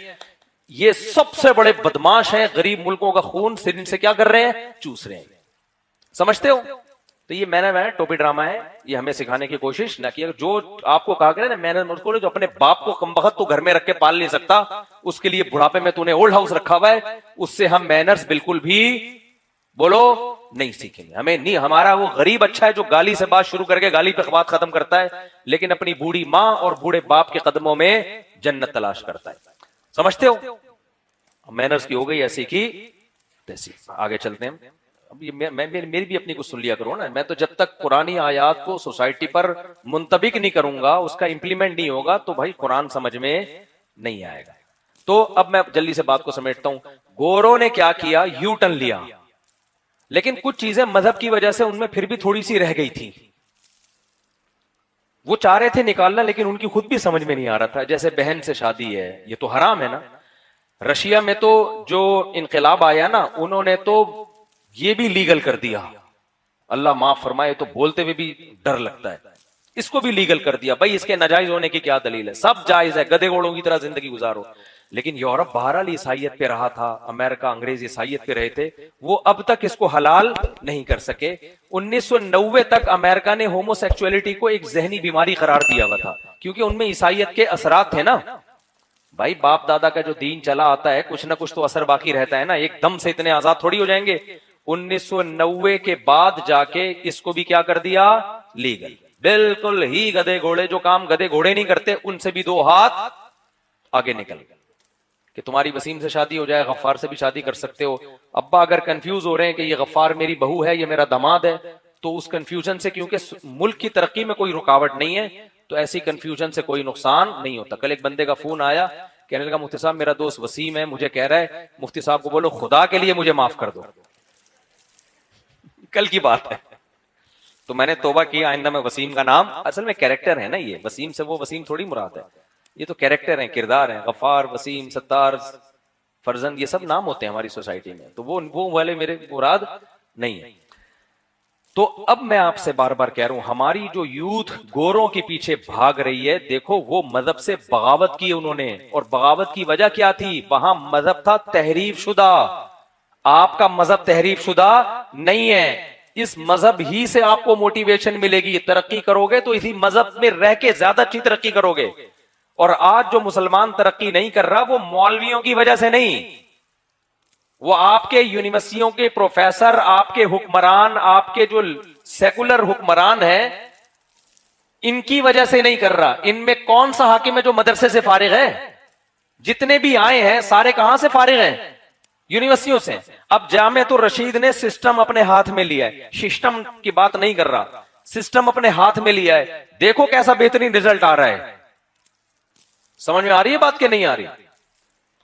یہ سب سے بڑے بدماش ہیں، غریب ملکوں کا خون ان سے کیا کر رہے ہیں، چوس رہے ہیں، سمجھتے ہو؟ تو یہ میں نے ٹوپی ڈرامہ ہے، یہ ہمیں سکھانے کی کوشش نہ کی۔ جو آپ کو کہا گیا نا، میں نے جو اپنے باپ کو کمبخت تو گھر میں رکھ کے پال نہیں سکتا، اس کے لیے بڑھاپے میں تو نے اولڈ ہاؤس رکھا ہوا ہے، اس سے ہم مینرز بالکل بھی بولو نہیں سیکھیں گے، ہمیں نہیں۔ ہمارا وہ غریب اچھا ہے جو گالی سے بات شروع کر کے گالی پہ بات ختم کرتا ہے، لیکن اپنی بوڑھی ماں اور بوڑھے باپ کے قدموں میں جنت تلاش کرتا ہے، سمجھتے ہو؟ مینرز کی ہو گئی ایسی کی تیسی۔ آگے چلتے ہیں، میری بھی اپنی کو سن لیا کرو نا، میں تو جب تک قرآنی آیات کو سوسائٹی پر منطبق نہیں کروں گا، اس کا امپلیمنٹ نہیں ہوگا، تو بھائی قرآن سمجھ میں نہیں آئے گا۔ تو اب میں جلدی سے بات کو سمیٹتا ہوں۔ گوروں نے کیا کیا، یو ٹرن لیا، لیکن کچھ چیزیں مذہب کی وجہ سے ان میں پھر بھی تھوڑی سی رہ گئی تھی، وہ چاہ رہے تھے نکالنا، لیکن ان کی خود بھی سمجھ میں نہیں آ رہا تھا۔ جیسے بہن سے شادی ہے، یہ تو حرام ہے نا۔ رشیا میں تو جو انقلاب آیا نا، انہوں نے تو یہ بھی لیگل کر دیا، اللہ معاف فرمائے، تو بولتے ہوئے بھی ڈر لگتا ہے، اس کو بھی لیگل کر دیا۔ بھائی اس کے ناجائز ہونے کی کیا دلیل ہے؟ سب جائز ہے، گدے گھوڑوں کی طرح زندگی گزارو۔ لیکن یورپ بہرحال عیسائیت پہ رہا تھا، امریکہ انگریز عیسائیت پہ رہے تھے، وہ اب تک اس کو حلال نہیں کر سکے۔ 1990 تک امریکہ نے ہومو سیکچولیٹی کو ایک ذہنی بیماری قرار دیا ہوا تھا، کیونکہ ان میں عیسائیت کے اثرات تھے نا۔ بھائی باپ دادا کا جو دین چلا آتا ہے، کچھ نہ کچھ تو اثر باقی رہتا ہے نا، ایک دم سے اتنے آزاد تھوڑی ہو جائیں گے۔ 1990 کے بعد جا کے اس کو بھی کیا کر دیا، لیگل، بالکل ہی گدے گھوڑے، جو کام گدے گھوڑے نہیں کرتے ان سے بھی 2 ہاتھ آگے نکل گئے، کہ تمہاری وسیم سے شادی ہو جائے، غفار سے بھی شادی کر سکتے ہو۔ ابا اگر کنفیوز ہو رہے ہیں کہ یہ غفار میری بہو ہے، یہ میرا داماد ہے، تو اس کنفیوژن سے، کیونکہ ملک کی ترقی میں کوئی رکاوٹ نہیں ہے، تو ایسی کنفیوژن سے کوئی نقصان نہیں ہوتا۔ کل ایک بندے کا فون آیا، کہنے لگا مفتی صاحب میرا دوست وسیم ہے، مجھے کہہ رہا ہے مفتی صاحب کو بولو خدا کے لیے مجھے معاف کر دو۔ کل کی بات ہے، تو میں نے توبہ کی، آئندہ میں وسیم کا نام، اصل میں کیریکٹر ہے نا یہ، وسیم سے وہ وسیم تھوڑی مراد ہے، یہ تو کیریکٹر ہیں، کردار ہیں، غفار، وسیم، ستار، فرزند، یہ سب نام ہوتے ہیں ہماری سوسائٹی میں، تو وہ والے میرے مراد نہیں ہے۔ تو اب میں آپ سے بار بار کہہ رہا ہوں، ہماری جو یوتھ گوروں کے پیچھے بھاگ رہی ہے، دیکھو وہ مذہب سے بغاوت کی انہوں نے، اور بغاوت کی وجہ کیا تھی؟ وہاں مذہب تھا تحریف شدہ، آپ کا مذہب تحریف شدہ نہیں ہے۔ اس مذہب ہی سے آپ کو موٹیویشن ملے گی، ترقی کرو گے تو اسی مذہب میں رہ کے زیادہ اچھی ترقی کرو گے۔ اور آج جو مسلمان ترقی نہیں کر رہا، وہ مولویوں کی وجہ سے نہیں، وہ آپ کے یونیورسٹیوں کے پروفیسر، آپ کے حکمران، آپ کے جو سیکولر حکمران ہیں، ان کی وجہ سے نہیں کر رہا۔ ان میں کون سا حاکم ہے جو مدرسے سے فارغ ہے؟ جتنے بھی آئے ہیں سارے کہاں سے فارغ ہیں؟ یونیورسٹیوں سے۔ اب جامعۃ الرشید نے سسٹم اپنے ہاتھ میں لیا ہے، سسٹم کی بات نہیں کر رہا، سسٹم اپنے ہاتھ میں لیا ہے، دیکھو کیسا بہترین رزلٹ آ رہا ہے۔ سمجھ میں آ رہی ہے بات کہ نہیں آ رہی؟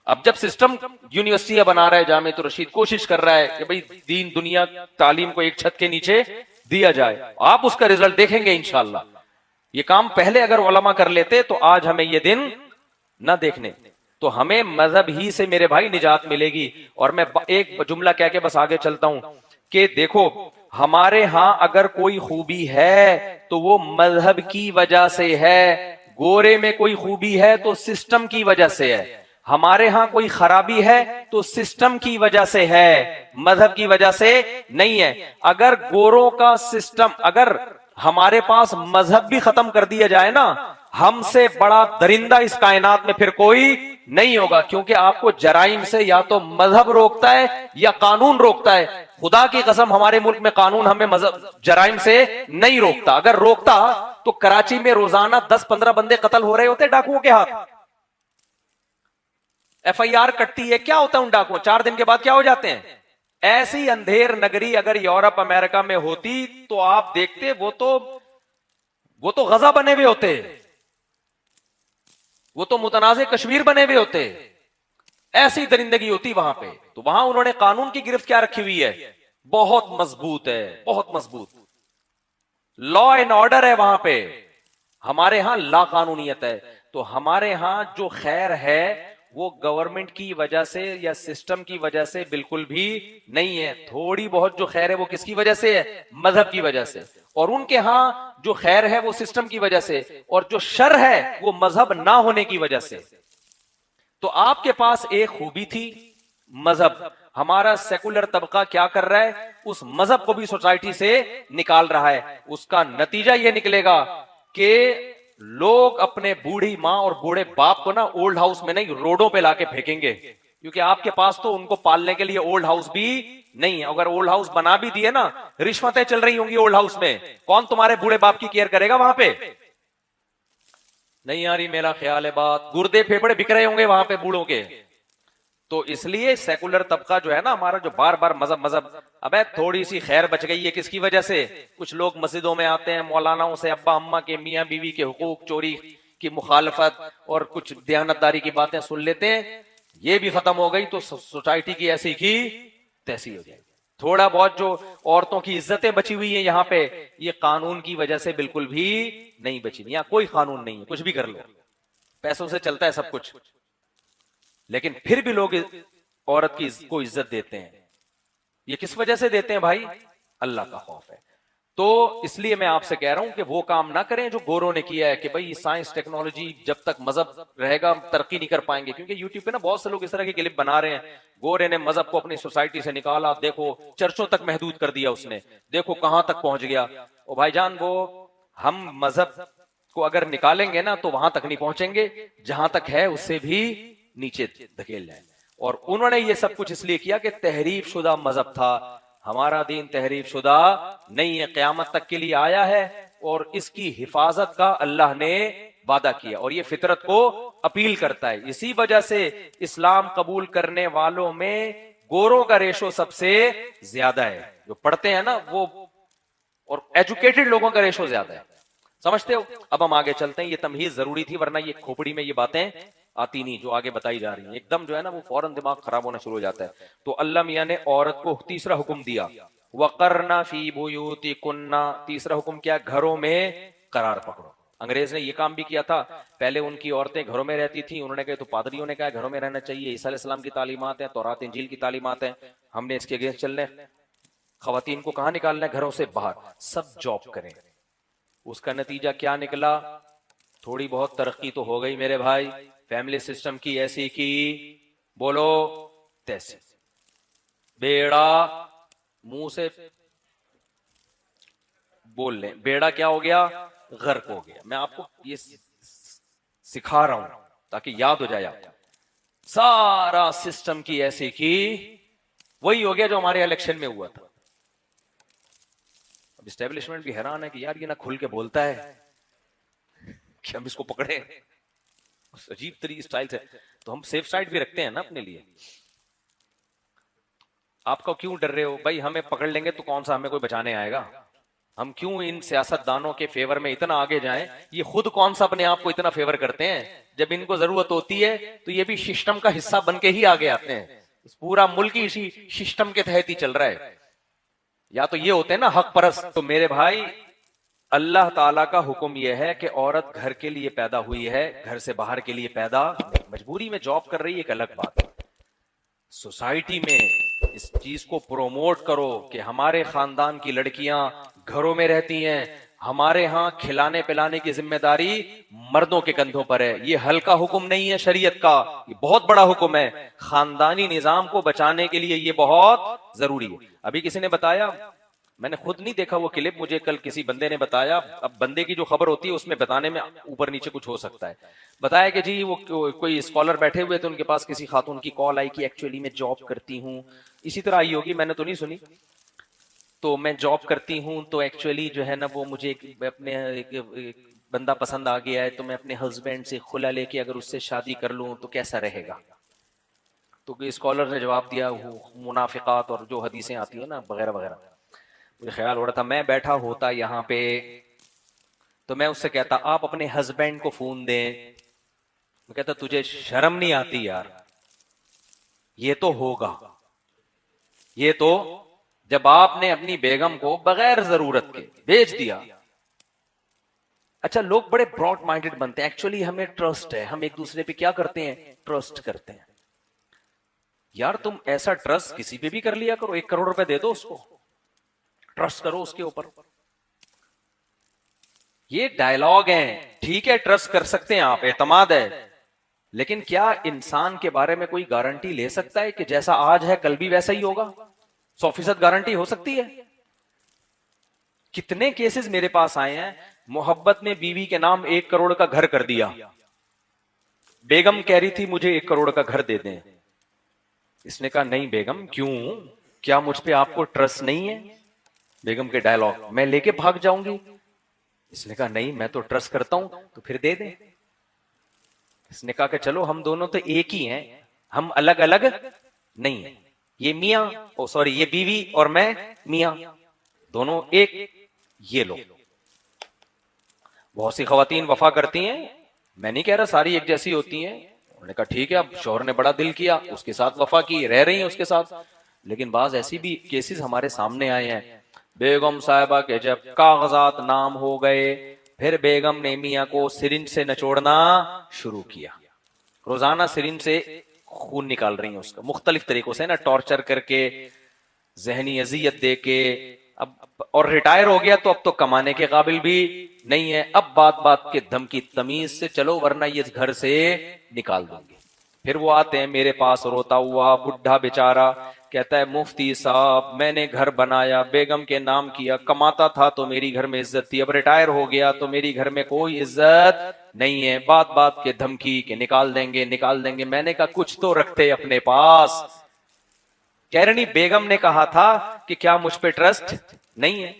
اب جب سسٹم یونیورسٹیاں بنا رہا ہے، جامعۃ الرشید کوشش کر رہا ہے کہ بھئی دین دنیا تعلیم کو ایک چھت کے نیچے دیا جائے، آپ اس کا رزلٹ دیکھیں گے انشاءاللہ۔ یہ کام پہلے اگر علماء کر لیتے تو آج ہمیں یہ دن نہ دیکھنے. تو ہمیں مذہب ہی سے میرے بھائی نجات ملے گی. اور میں ایک جملہ کہہ کے بس آگے چلتا ہوں کہ دیکھو ہمارے ہاں اگر کوئی خوبی ہے تو وہ مذہب کی وجہ سے ہے. گورے میں کوئی خوبی ہے تو سسٹم کی وجہ سے ہے. ہمارے ہاں کوئی خرابی ہے تو سسٹم کی وجہ سے ہے, مذہب کی وجہ سے نہیں ہے. اگر گوروں کا سسٹم, اگر ہمارے پاس مذہب بھی ختم کر دیا جائے نا, ہم سے بڑا درندہ اس کائنات میں پھر کوئی نہیں ہوگا. کیونکہ آپ کو جرائم سے یا تو مذہب روکتا ہے یا قانون روکتا ہے. خدا کی قسم ہمارے ملک میں قانون ہمیں مذہب جرائم سے نہیں روکتا. اگر روکتا تو کراچی میں روزانہ 10-15 بندے قتل ہو رہے ہوتے ڈاکوؤں کے ہاتھ. ایف آئی آر کٹتی ہے, کیا ہوتا ہے ان ڈاکوؤں, 4 دن کے بعد کیا ہو جاتے ہیں. ایسی اندھیر نگری اگر یورپ امریکہ میں ہوتی تو آپ دیکھتے وہ تو غزہ بنے ہوئے ہوتے, وہ تو متنازع کشمیر بنے ہوئے ہوتے. ایسی درندگی ہوتی وہاں پہ. تو وہاں انہوں نے قانون کی گرفت کیا رکھی ہوئی ہے, بہت مضبوط ہے, بہت مضبوط لا اینڈ آرڈر ہے وہاں پہ. ہمارے ہاں لا قانونیت ہے. تو ہمارے ہاں جو خیر ہے وہ گورنمنٹ کی وجہ سے یا سسٹم کی وجہ سے بالکل بھی نہیں ہے. تھوڑی بہت جو خیر ہے وہ کس کی وجہ سے ہے, مذہب کی وجہ سے. اور ان کے ہاں جو خیر ہے وہ سسٹم کی وجہ سے, اور جو شر ہے وہ مذہب نہ ہونے کی وجہ سے. تو آپ کے پاس ایک خوبی تھی, مذہب. ہمارا سیکولر طبقہ کیا کر رہا ہے, اس مذہب کو بھی سوسائٹی سے نکال رہا ہے. اس کا نتیجہ یہ نکلے گا کہ لوگ اپنے بوڑھی ماں اور بوڑھے باپ کو نا اولڈ ہاؤس میں نہیں روڈوں پہ لا کے پھینکیں گے. کیونکہ آپ کے پاس تو ان کو پالنے کے لیے اولڈ ہاؤس بھی نہیں ہے. اگر اولڈ ہاؤس بنا بھی دیے نا, رشوتیں چل رہی ہوں گی اولڈ ہاؤس میں, کون تمہارے بوڑھے باپ کی کیئر کرے گا وہاں پہ. نہیں آ رہی میرا خیال ہے بات, گردے پھیپڑے بک رہے ہوں گے وہاں پہ بوڑھوں کے. تو اس لیے سیکولر طبقہ جو ہے نا ہمارا, جو بار بار مذہب, ابے تھوڑی سی خیر بچ گئی ہے کس کی وجہ سے. کچھ لوگ مسجدوں میں آتے ہیں, مولاناؤں سے ابا اماں کے, میاں بیوی کے حقوق چوری کی مخالفت اور کچھ دیانتداری کی باتیں سن لیتے ہیں. یہ بھی ختم ہو گئی تو سوسائٹی کی ایسی کی تیسی ہو جائے گی. تھوڑا بہت جو عورتوں کی عزتیں بچی ہوئی ہیں یہاں پہ, یہ قانون کی وجہ سے بالکل بھی نہیں بچی. یہاں کوئی قانون نہیں ہے, کچھ بھی کر لو, پیسوں سے چلتا ہے سب کچھ. لیکن پھر بھی لوگ عورت کی کو عزت دیتے ہیں. یہ کس وجہ سے دیتے ہیں بھائی, اللہ کا خوف ہے. تو اس لیے میں آپ سے کہہ رہا ہوں کہ وہ کام نہ کریں جو گوروں نے کیا ہے کہ بھائی سائنس ٹیکنالوجی جب تک مذہب رہے گا ترقی نہیں کر پائیں گے. کیونکہ یوٹیوب پہ نا بہت سے لوگ اس طرح کے کلپ بنا رہے ہیں, گورے نے مذہب کو اپنی سوسائٹی سے نکالا, دیکھو چرچوں تک محدود کر دیا اس نے, دیکھو کہاں تک پہنچ گیا. او بھائی جان, وہ ہم مذہب کو اگر نکالیں گے نا تو وہاں تک نہیں پہنچیں گے, جہاں تک ہے اس سے بھی نیچے دھکیل جائیں. اور انہوں نے یہ سب کچھ اس لیے کیا کہ تحریف شدہ مذہب تھا. ہمارا دین تحریف شدہ نہیں ہے, قیامت تک کے لیے آیا ہے, اور اس کی حفاظت کا اللہ نے وعدہ کیا, اور یہ فطرت کو اپیل کرتا ہے. اسی وجہ سے اسلام قبول کرنے والوں میں گوروں کا ریشو سب سے زیادہ ہے. جو پڑھتے ہیں نا وہ, اور ایجوکیٹڈ لوگوں کا ریشو زیادہ ہے. سمجھتے ہو. اب ہم آگے چلتے ہیں, یہ تمہیز ضروری تھی ورنہ یہ کھوپڑی میں یہ باتیں آتی نہیں جو آگے بتائی جا رہی ہیں. ایک دم جو ہے نا وہ فوراً دماغ خراب ہونا شروع ہو جاتا ہے. تو اللہ میاں نے عورت کو تیسرا حکم دیا, وَقَرْنَ فِي بُيُوتِكُنَّ. تیسرا حکم کیا, گھروں میں قرار پکڑو. انگریز نے یہ کام بھی کیا تھا, پہلے ان کی عورتیں گھروں میں رہتی تھیں, انہوں نے کہا تو پادریوں نے کہا گھروں میں رہنا چاہیے, عیسیٰ علیہ السلام کی تعلیمات ہیں, تورات انجیل کی تعلیمات ہیں, ہم نے اس کے اگینسٹ چلنے. خواتین کو کہاں نکالنا ہے, گھروں سے باہر, سب جاب کریں. اس کا نتیجہ کیا نکلا, تھوڑی بہت ترقی تو ہو گئی میرے بھائی, فیملی سسٹم کی ایسی کی بولو تیسی, بیڑا منہ سے بول لیں, بیڑا کیا ہو گیا, غرق ہو گیا. میں آپ کو یہ سکھا رہا ہوں تاکہ یاد ہو جائے آپ کو. سارا سسٹم کی ایسی کی وہی ہو گیا جو ہمارے الیکشن میں ہوا تھا. اب اسٹیبلشمنٹ بھی حیران ہے کہ یار یہ نہ کھل کے بولتا ہے کہ ہم اس کو پکڑے, عجیب طریقے اسٹائل سے. تو ہم سیف سائڈ بھی رکھتے ہیں نا اپنے لیے. آپ کو کیوں ڈر رہے ہو بھائی, ہمیں پکڑ لیں گے تو کون سا ہمیں کوئی بچانے آئے گا. ہم کیوں ان سیاست دانوں کے فیور میں اتنا آگے جائیں, یہ خود کون سا اپنے آپ کو اتنا فیور کرتے ہیں. جب ان کو ضرورت ہوتی ہے تو یہ بھی سسٹم کا حصہ بن کے ہی آگے آتے ہیں. پورا ملک ہی اسی سسٹم کے تحت ہی چل رہا ہے. یا تو یہ ہوتے ہیں نا حق پرست. تو میرے بھائی اللہ تعالیٰ کا حکم یہ ہے کہ عورت گھر کے لیے پیدا ہوئی ہے, گھر سے باہر کے لیے پیدا نہیں. مجبوری میں جاب کر رہی ہے ایک الگ بات ہے. سوسائٹی میں اس چیز کو پروموٹ کرو کہ ہمارے خاندان کی لڑکیاں گھروں میں رہتی ہیں, ہمارے ہاں کھلانے پلانے کی ذمہ داری مردوں کے کندھوں پر ہے. یہ ہلکا حکم نہیں ہے شریعت کا, یہ بہت بڑا حکم ہے. خاندانی نظام کو بچانے کے لیے یہ بہت ضروری ہے. ابھی کسی نے بتایا, میں نے خود نہیں دیکھا وہ کلپ, مجھے کل کسی بندے نے بتایا. اب بندے کی جو خبر ہوتی ہے اس میں بتانے میں اوپر نیچے کچھ ہو سکتا ہے. بتایا کہ جی وہ کوئی اسکالر بیٹھے ہوئے تھے, ان کے پاس کسی خاتون کی کال آئی کہ ایکچولی میں جاب کرتی ہوں, اسی طرح آئی ہوگی, میں نے تو نہیں سنی, تو میں جاب کرتی ہوں تو ایکچولی جو ہے نا وہ مجھے اپنے ایک بندہ پسند آ گیا ہے, تو میں اپنے ہسبینڈ سے خلا لے کے اگر اس سے شادی کر لوں تو کیسا رہے گا. تو اسکالر نے جواب دیا, منافقات اور جو حدیثیں آتی ہیں نا وغیرہ وغیرہ. مجھے خیال ہو رہا تھا میں بیٹھا ہوتا یہاں پہ تو میں اس سے کہتا آپ اپنے ہسبینڈ کو فون دیں. میں کہتا تجھے شرم نہیں آتی یار, یہ تو ہوگا, یہ تو جب آپ نے اپنی بیگم کو بغیر ضرورت کے بھیج دیا. اچھا لوگ بڑے براڈ مائنڈڈ بنتے ہیں, ایکچولی ہمیں ٹرسٹ ہے, ہم ایک دوسرے پہ کیا کرتے ہیں, ٹرسٹ کرتے ہیں. یار تم ایسا ٹرسٹ کسی پہ بھی کر لیا کرو, 1 کروڑ روپے دے دو اس کو, ٹرسٹ کرو اس کے اوپر. یہ ڈائلاگ ہیں, ٹھیک ہے ٹرسٹ کر سکتے ہیں آپ, اعتماد ہے, لیکن کیا انسان کے بارے میں کوئی گارنٹی لے سکتا ہے کہ جیسا آج ہے کل بھی ویسا ہی ہوگا؟ 100% گارنٹی ہو سکتی ہے؟ کتنے کیسز میرے پاس آئے ہیں, محبت میں بیوی کے نام 1 کروڑ کا گھر کر دیا, بیگم کہہ رہی تھی مجھے 1 کروڑ کا گھر دے دیں. اس نے کہا نہیں بیگم, کیوں, کیا مجھ پہ آپ کو ٹرسٹ نہیں ہے؟ بیگم کے ڈائلاگ, میں لے کے بھاگ جاؤں گی. اس نے کہا نہیں میں تو ٹرسٹ کرتا ہوں, تو پھر دے دیں. اس نے کہا کہ چلو ہم دونوں تو ایک ہی ہیں, ہم الگ الگ نہیں ہیں, یہ میاں سوری یہ بیوی اور میں میاں, دونوں ایک. یہ لو. بہت سی خواتین وفا کرتی ہیں, میں نہیں کہہ رہا ساری ایک جیسی ہوتی ہیں. انہوں نے کہا ٹھیک ہے, اب شوہر نے بڑا دل کیا, اس کے ساتھ وفا کی, رہ رہی ہیں اس کے ساتھ. لیکن بعض ایسی بھی کیسز ہمارے سامنے آئے ہیں, بیگم صاحبہ کے جب کاغذات نام ہو گئے, پھر بیگم نے میاں کو سرنج سے نچوڑنا شروع کیا. روزانہ سرنج سے خون نکال رہی ہیں اس کا, مختلف طریقوں سے نا, ٹارچر کر کے, ذہنی اذیت دے کے. اب اور ریٹائر ہو گیا تو اب تو کمانے کے قابل بھی نہیں ہے, اب بات بات کے دھمکی تمیز سے چلو ورنہ یہ گھر سے نکال دیں گے. پھر وہ آتے ہیں میرے پاس روتا ہوا بڈھا بیچارہ, کہتا ہے مفتی صاحب میں نے گھر بنایا, بیگم کے نام کیا, کماتا تھا تو میری گھر میں عزت تھی, اب ریٹائر ہو گیا تو میری گھر میں کوئی عزت نہیں ہے, بات بات کے دھمکی کہ نکال دیں گے نکال دیں گے. میں نے کہا کچھ تو رکھتے اپنے پاس. کہہ رہی بیگم نے کہا تھا کہ کیا مجھ پہ ٹرسٹ نہیں ہے؟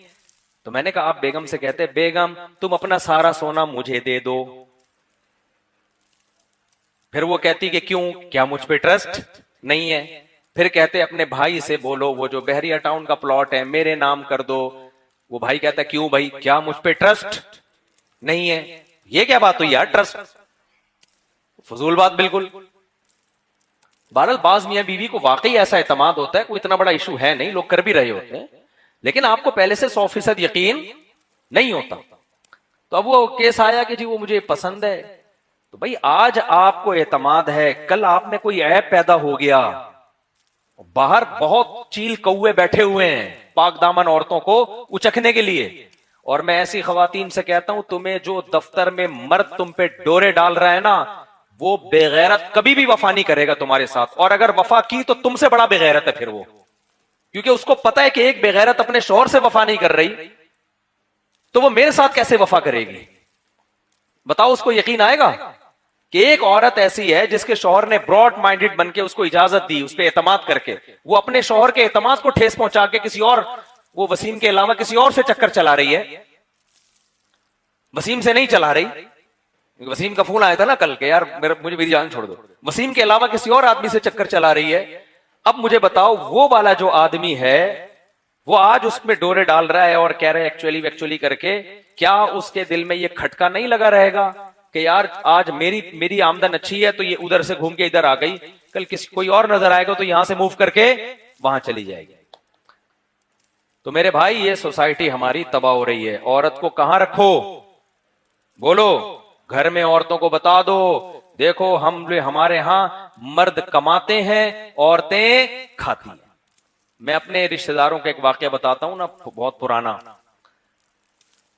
تو میں نے کہا آپ بیگم سے کہتے بیگم تم اپنا سارا سونا مجھے دے دو. پھر وہ کہتی کہ کیوں, کیا مجھ پہ ٹرسٹ نہیں ہے؟ پھر کہتے اپنے بھائی سے بولو وہ جو بحریہ ٹاؤن کا پلاٹ ہے میرے نام کر دو. وہ بھائی کہتا ہے کیوں بھائی, کیا مجھ پہ ٹرسٹ نہیں ہے؟ یہ کیا بات ہوئی یار, ٹرسٹ فضول بات بالکل. بہرحال بعض میاں بیوی کو واقعی ایسا اعتماد ہوتا ہے, کوئی اتنا بڑا ایشو ہے نہیں, لوگ کر بھی رہے ہوتے ہیں, لیکن آپ کو پہلے سے 100% یقین نہیں ہوتا. تو اب وہ کیس آیا کہ جی وہ مجھے پسند ہے, تو بھائی آج آپ کو اعتماد ہے, کل آپ میں کوئی عیب پیدا ہو گیا, باہر بہت چیل کوے بیٹھے ہوئے ہیں پاک دامن عورتوں کو اچکنے کے لیے. اور میں ایسی خواتین سے کہتا ہوں تمہیں جو دفتر میں مرد تم پہ ڈورے ڈال رہا ہے نا, وہ بے غیرت کبھی بھی وفا نہیں کرے گا تمہارے ساتھ, اور اگر وفا کی تو تم سے بڑا بے غیرت ہے پھر وہ, کیونکہ اس کو پتا ہے کہ ایک بے غیرت اپنے شوہر سے وفا نہیں کر رہی تو وہ میرے ساتھ کیسے وفا کرے گی؟ بتاؤ اس کو یقین آئے گا کہ ایک عورت ایسی ہے جس کے شوہر نے براڈ مائنڈڈ بن کے اس کو اجازت دی, اس پہ اعتماد کر کے, وہ اپنے شوہر کے اعتماد کو ٹھیس پہنچا کے کسی اور, وہ وسیم کے علاوہ کسی اور سے چکر چلا رہی ہے, وسیم سے نہیں چلا رہی. وسیم کا فون آیا تھا نا کل کے, یار مجھے میری جان چھوڑ دو, وسیم کے علاوہ کسی اور آدمی سے چکر چلا رہی ہے. اب مجھے بتاؤ وہ والا جو آدمی ہے وہ آج اس میں ڈورے ڈال رہا ہے اور کہہ رہے ایکچولی کر کے, کیا اس کے دل میں یہ کھٹکا نہیں لگا رہے گا کہ یار آج میری آمدن اچھی ہے تو یہ ادھر سے گھوم کے ادھر آ گئی, کل کوئی اور نظر آئے گا تو یہاں سے موو کر کے وہاں چلی جائے گی. تو میرے بھائی یہ سوسائٹی ہماری تباہ ہو رہی ہے. عورت کو کہاں رکھو؟ بولو. گھر میں عورتوں کو بتا دو دیکھو ہمارے ہاں مرد کماتے ہیں عورتیں کھاتی ہیں. میں اپنے رشتہ داروں کا ایک واقعہ بتاتا ہوں نا, بہت پرانا.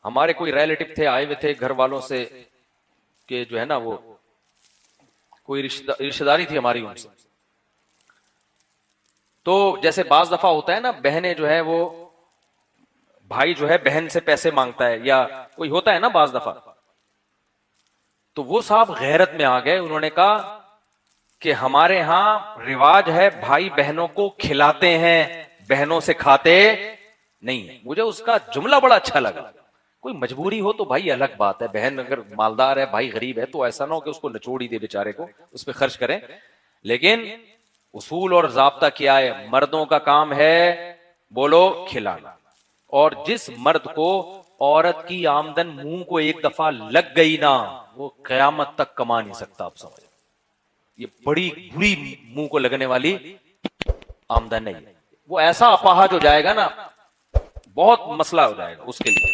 ہمارے کوئی ریلیٹو تھے, آئے ہوئے تھے گھر والوں سے کہ جو ہے نا وہ کوئی رشتہ داری تھی ہماری ان سے. تو جیسے بعض دفعہ ہوتا ہے نا, بہنیں جو ہے وہ بھائی جو ہے بہن سے پیسے مانگتا ہے یا کوئی ہوتا ہے نا بعض دفعہ. تو وہ صاحب غیرت میں آ گئے, انہوں نے کہا کہ ہمارے ہاں رواج ہے بھائی بہنوں کو کھلاتے ہیں, بہنوں سے کھاتے نہیں. مجھے اس کا جملہ بڑا اچھا لگا. کوئی مجبوری ہو تو بھائی الگ بات ہے, بہن اگر مالدار ہے بھائی غریب ہے تو ایسا نہ ہو کہ اس کو نچوڑ ہی دے بیچارے کو, اس پہ خرچ کریں. لیکن اصول اور ضابطہ کیا ہے؟ مردوں کا کام ہے بولو کھلانا. اور جس مرد کو عورت کی آمدن منہ کو ایک دفعہ لگ گئی نا, وہ قیامت تک کما نہیں سکتا. آپ سمجھ, یہ بڑی بری منہ کو لگنے والی آمدن نہیں. وہ ایسا اپاہج ہو جائے گا نا, بہت مسئلہ ہو جائے گا اس کے لیے.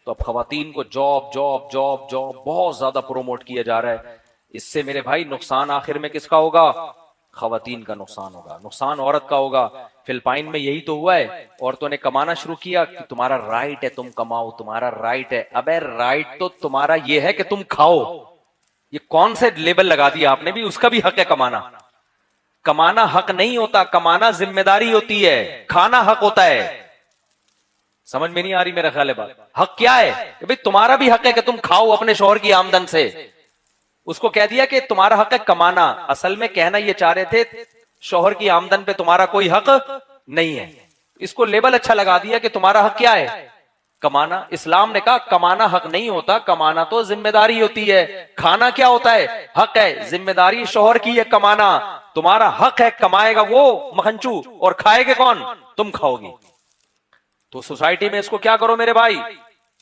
تو اب خواتین کو جاب جاب جاب جاب بہت زیادہ پروموٹ کیا جا رہا ہے. اس سے میرے بھائی نقصان آخر میں کس کا ہوگا؟ خواتین کا نقصان ہوگا, نقصان عورت کا ہوگا. فلپائن میں یہی تو ہوا ہے, عورتوں نے کمانا شروع کیا کہ تمہارا رائٹ ہے تم کماؤ, تمہارا رائٹ ہے. ابے رائٹ تو تمہارا یہ ہے کہ تم کھاؤ. یہ کون سے لیبل لگا دیا آپ نے بھی؟ اس کا بھی حق ہے کمانا. کمانا حق نہیں ہوتا, کمانا ذمہ داری ہوتی ہے, کھانا حق ہوتا ہے. سمجھ میں نہیں آ رہی میرا خیال ہے بات؟ حق کیا ہے کہ بھئی تمہارا بھی حق ہے کہ تم کھاؤ اپنے شوہر کی آمدن سے. اس کو کہہ دیا کہ تمہارا حق ہے کمانا. اصل میں کہنا یہ چاہ رہے تھے شوہر کی آمدن پہ تمہارا کوئی حق نہیں ہے. اس کو لیبل اچھا لگا دیا کہ تمہارا حق کیا ہے؟ کمانا. اسلام نے کہا کمانا حق نہیں ہوتا, کمانا تو ذمہ داری ہوتی ہے. کھانا کیا ہوتا ہے؟ حق ہے. ذمہ داری شوہر کی ہے کمانا, تمہارا حق ہے. کمائے گا وہ مکھنچو اور کھائے گا کون؟ تم کھاؤ گی. تو سوسائٹی میں اس کو کیا کرو میرے بھائی,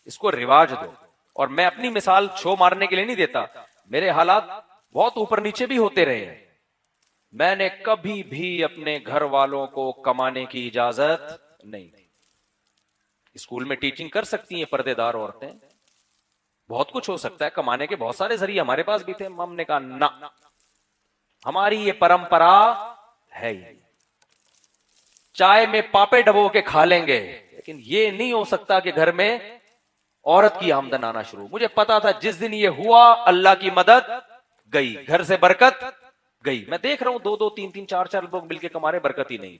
اس کو رواج دو. اور میں اپنی مثال چھو مارنے کے لیے نہیں دیتا, میرے حالات بہت اوپر نیچے بھی ہوتے رہے ہیں. میں نے کبھی بھی اپنے گھر والوں کو کمانے کی اجازت نہیں دی. اسکول میں ٹیچنگ کر سکتی ہیں پردے دار عورتیں, بہت کچھ ہو سکتا ہے, کمانے کے بہت سارے ذریعے ہمارے پاس بھی تھے. ہم نے کہا نہ, ہماری یہ پرمپرا ہے ہی. چائے میں پاپے ڈبو کے کھا لیں گے, لیکن یہ نہیں ہو سکتا کہ گھر میں عورت کی آمدن آنا شروع. مجھے پتا تھا جس دن یہ ہوا اللہ کی مدد گئی, گھر سے برکت گئی. میں دیکھ رہا ہوں دو دو تین تین چار چار لوگ مل کے کما رہے, برکت ہی نہیں.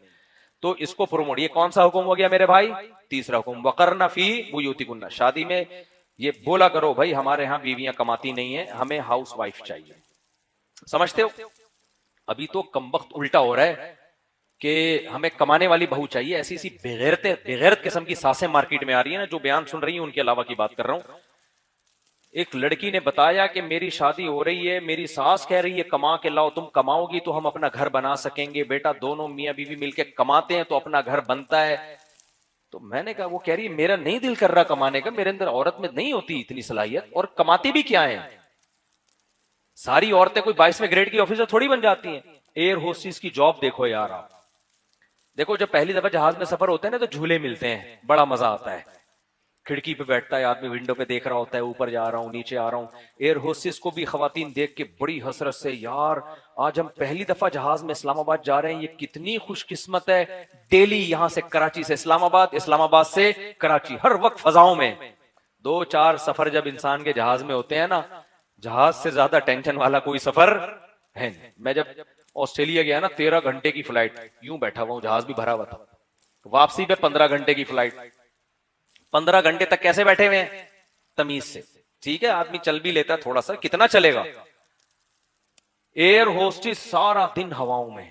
تو اس کو پروموٹ, یہ کون سا حکم ہو گیا میرے بھائی؟ تیسرا حکم, وقرن فی بیوتکن. شادی میں یہ بولا کرو بھائی ہمارے ہاں بیویاں کماتی نہیں ہیں, ہمیں ہاؤس وائف چاہیے. سمجھتے ہو؟ ابھی تو کمبخت الٹا ہو رہا ہے کہ ہمیں کمانے والی بہو چاہیے. ایسی ایسی بغیرت قسم کی ساسیں مارکیٹ میں آ رہی ہیں نا, جو بیان سن رہی ہیں ان کے علاوہ کی بات کر رہا ہوں. ایک لڑکی نے بتایا کہ میری شادی ہو رہی ہے, میری ساس کہہ رہی ہے کما کے لاؤ, تم کماؤ گی تو ہم اپنا گھر بنا سکیں گے. بیٹا دونوں میاں بیوی مل کے کماتے ہیں تو اپنا گھر بنتا ہے. تو میں نے کہا, وہ کہہ رہی ہے میرا نہیں دل کر رہا کمانے کا, میرے اندر عورت میں نہیں ہوتی اتنی صلاحیت. اور کماتی بھی کیا ہیں؟ ساری عورتیں کوئی 22ویں گریڈ کی آفیسر تھوڑی بن جاتی ہیں. ایئر ہوسٹس کی جاب دیکھو یار آپ, دیکھو جب پہلی دفعہ جہاز میں سفر ہوتا ہے نا تو جھولے ملتے ہیں, بڑا مزہ آتا ہے. کھڑکی پہ بیٹھتا ہے آدمی, ونڈو پہ دیکھ رہا ہوتا ہے, اوپر جا رہا ہوں نیچے آ رہا ہوں. ایئر ہوسٹس کو بھی خواتین دیکھ کے بڑی حسرت سے, یار آج ہم پہلی دفعہ جہاز میں اسلام آباد جا رہے ہیں, یہ کتنی خوش قسمت ہے. ڈیلی یہاں سے کراچی سے اسلام آباد, اسلام آباد سے کراچی, ہر وقت فضاؤں میں. 2-4 سفر جب انسان کے جہاز میں ہوتے ہیں نا, جہاز سے زیادہ ٹینشن والا کوئی سفر ہے نہیں. میں جب آسٹریلیا گیا نا 13 گھنٹے کی فلائٹ, یوں بیٹھا ہوا ہوں, جہاز بھی بھرا ہوا تھا. واپسی پہ 15 گھنٹے کی فلائٹ. 15 گھنٹے تک کیسے بیٹھے ہوئے ہیں؟ تمیز سے. ٹھیک ہے آدمی چل بھی لیتا ہے تھوڑا سا, کتنا چلے گا. ایئر ہوسٹس سارا دن ہواؤں میں.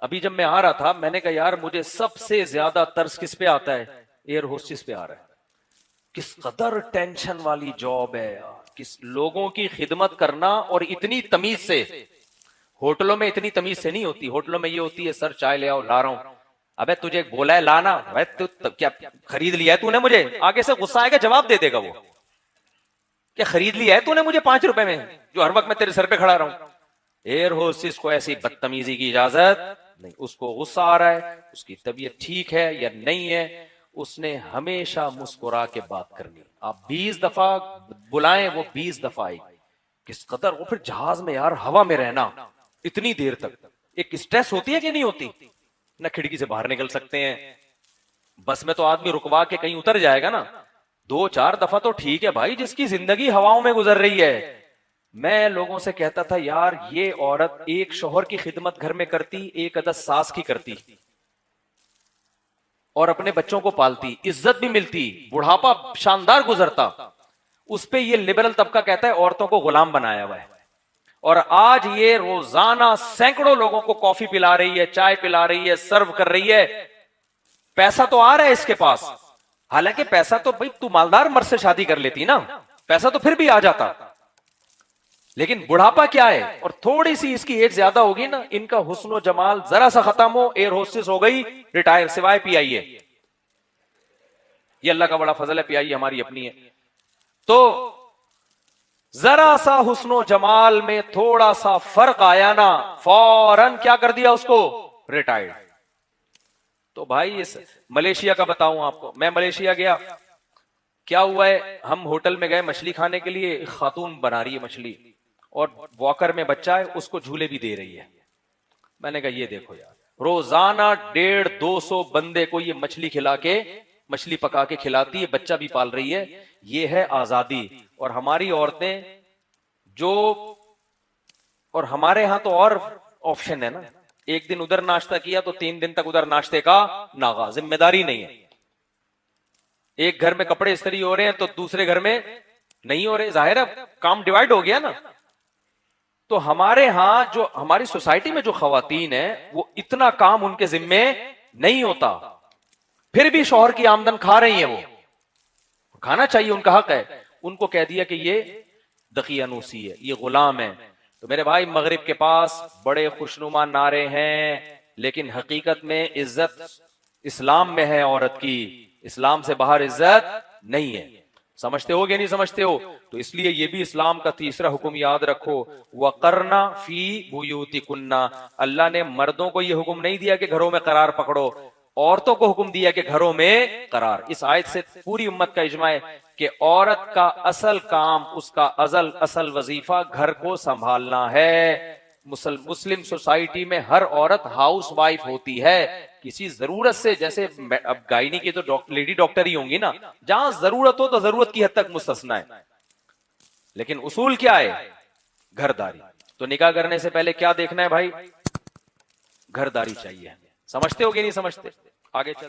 ابھی جب میں آ رہا تھا میں نے کہا یار مجھے سب سے زیادہ ترس کس پہ آتا ہے؟ ایئر ہوسٹس پہ آ رہا ہے. کس قدر ٹینشن والی جاب ہے یار, کس لوگوں کی خدمت کرنا, اور اتنی تمیز سے. ہوٹلوں میں اتنی تمیز سے نہیں ہوتی, ہوٹلوں میں یہ ہوتی ہے سر چائے لے آؤ, لا رہا ہوں. ابے تجھے بولا ہے لانا, کیا خرید لیا ہے تو نے مجھے؟ آگے سے غصہ آئے گا جواب دے دے گا وہ, کیا خرید لیا ہے تو نے مجھے 5 روپے میں, جو ہر وقت میں تیرے سر پہ کھڑا رہا ہوں. ایئر ہوسٹس کو ایسی بدتمیزی کی اجازت نہیں. اس کو غصہ آ رہا ہے, اس کی طبیعت ٹھیک ہے یا نہیں ہے, اس نے ہمیشہ مسکرا کے بات کرنی. آپ 20 دفعہ بلائیں وہ 20 دفعہ آئی. کس قدر وہ پھر جہاز میں یار ہوا میں رہنا اتنی دیر تک ایک اسٹریس ہوتی ہے کہ نہیں ہوتی؟ نہ کھڑکی سے باہر نکل سکتے ہیں. بس میں تو آدمی رکوا کے کہیں اتر جائے گا نا. 2-4 دفعہ تو ٹھیک ہے بھائی, جس کی زندگی ہواؤں میں گزر رہی ہے. میں لوگوں سے کہتا تھا یار یہ عورت ایک شوہر کی خدمت گھر میں کرتی, ایک عدد ساس کی کرتی, اور اپنے بچوں کو پالتی, عزت بھی ملتی, بڑھاپا شاندار گزرتا. اس پہ یہ لبرل طبقہ کہتا ہے عورتوں کو غلام بنایا ہوا ہے. اور آج یہ روزانہ سینکڑوں لوگوں کو کافی پلا رہی ہے, چائے پلا رہی ہے, سرو کر رہی ہے. پیسہ تو آ رہا ہے اس کے پاس, حالانکہ پیسہ تو بھائی تو مالدار مرد سے شادی کر لیتی نا, پیسہ تو پھر بھی آ جاتا. لیکن بڑھاپا کیا ہے, اور تھوڑی سی اس کی ایج زیادہ ہوگی نا, ان کا حسن و جمال ذرا سا ختم ہو, ایئر ہوسٹس ہو گئی, ریٹائر, سوائے پی آئی ہے. یہ اللہ کا بڑا فضل ہے, پی آئی ہماری اپنی ہے. تو ذرا سا حسن و جمال میں تھوڑا سا فرق آیا نا, فوراً کیا کر دیا اس کو, ریٹائر. تو بھائی اس ملیشیا کا بتاؤں آپ کو, میں ملیشیا گیا, کیا ہوا ہے, ہم ہوٹل میں گئے مچھلی کھانے کے لیے, ایک خاتون بنا رہی ہے مچھلی, اور واکر میں بچہ ہے, اس کو جھولے بھی دے رہی ہے. میں نے کہا یہ دیکھو یار, روزانہ 150-200 بندے کو یہ مچھلی کھلا کے, مچھلی پکا کے کھلاتی ہے, بچہ بھی پال رہی ہے. یہ ہے آزادی. اور ہماری عورتیں جو, اور ہمارے ہاں تو اور آپشن ہے نا, ایک دن ادھر ناشتہ کیا تو 3 دن تک ادھر ناشتے کا ناغا, ذمہ داری نہیں ہے. ایک گھر میں کپڑے استری ہو رہے ہیں تو دوسرے گھر میں نہیں ہو رہے, ظاہر ہے کام ڈیوائڈ ہو گیا نا. تو ہمارے ہاں جو ہماری سوسائٹی میں جو خواتین ہیں وہ اتنا کام ان کے ذمے نہیں ہوتا, پھر بھی شوہر کی آمدن کھا رہی ہیں. وہ کھانا چاہیے, ان کا حق ہے. ان کو کہہ دیا کہ یہ دقیانوسی ہے, یہ غلام ہے. تو میرے بھائی مغرب کے پاس بڑے خوشنما نعرے ہیں, لیکن حقیقت میں عزت اسلام میں ہے عورت کی, اسلام سے باہر عزت نہیں ہے. سمجھتے ہو کہ نہیں سمجھتے ہو؟ تو اس لیے یہ بھی اسلام کا تیسرا حکم یاد رکھو, وَقَرْنَ فِي بُيُوتِكُنَّ. اللہ نے مردوں کو یہ حکم نہیں دیا کہ گھروں میں قرار پکڑو, عورتوں کو حکم دیا کہ گھروں میں قرار. اس آیت سے پوری امت کا اجماع ہے کہ عورت کا اصل کام, اس کا اصل وظیفہ گھر کو سنبھالنا ہے. مسلم سوسائٹی میں ہر عورت ہاؤس وائف ہوتی ہے. کسی ضرورت سے, جیسے اب گائنی کی تو لیڈی ڈاکٹر ہی ہوں گی نا, جہاں ضرورت ہو تو ضرورت کی حد تک مستثنا ہے, لیکن اصول کیا ہے, گھرداری. تو نکاح کرنے سے پہلے کیا دیکھنا ہے بھائی, گھرداری چاہیے. سمجھتے ہو کہ نہیں سمجھتے؟ آگے چل.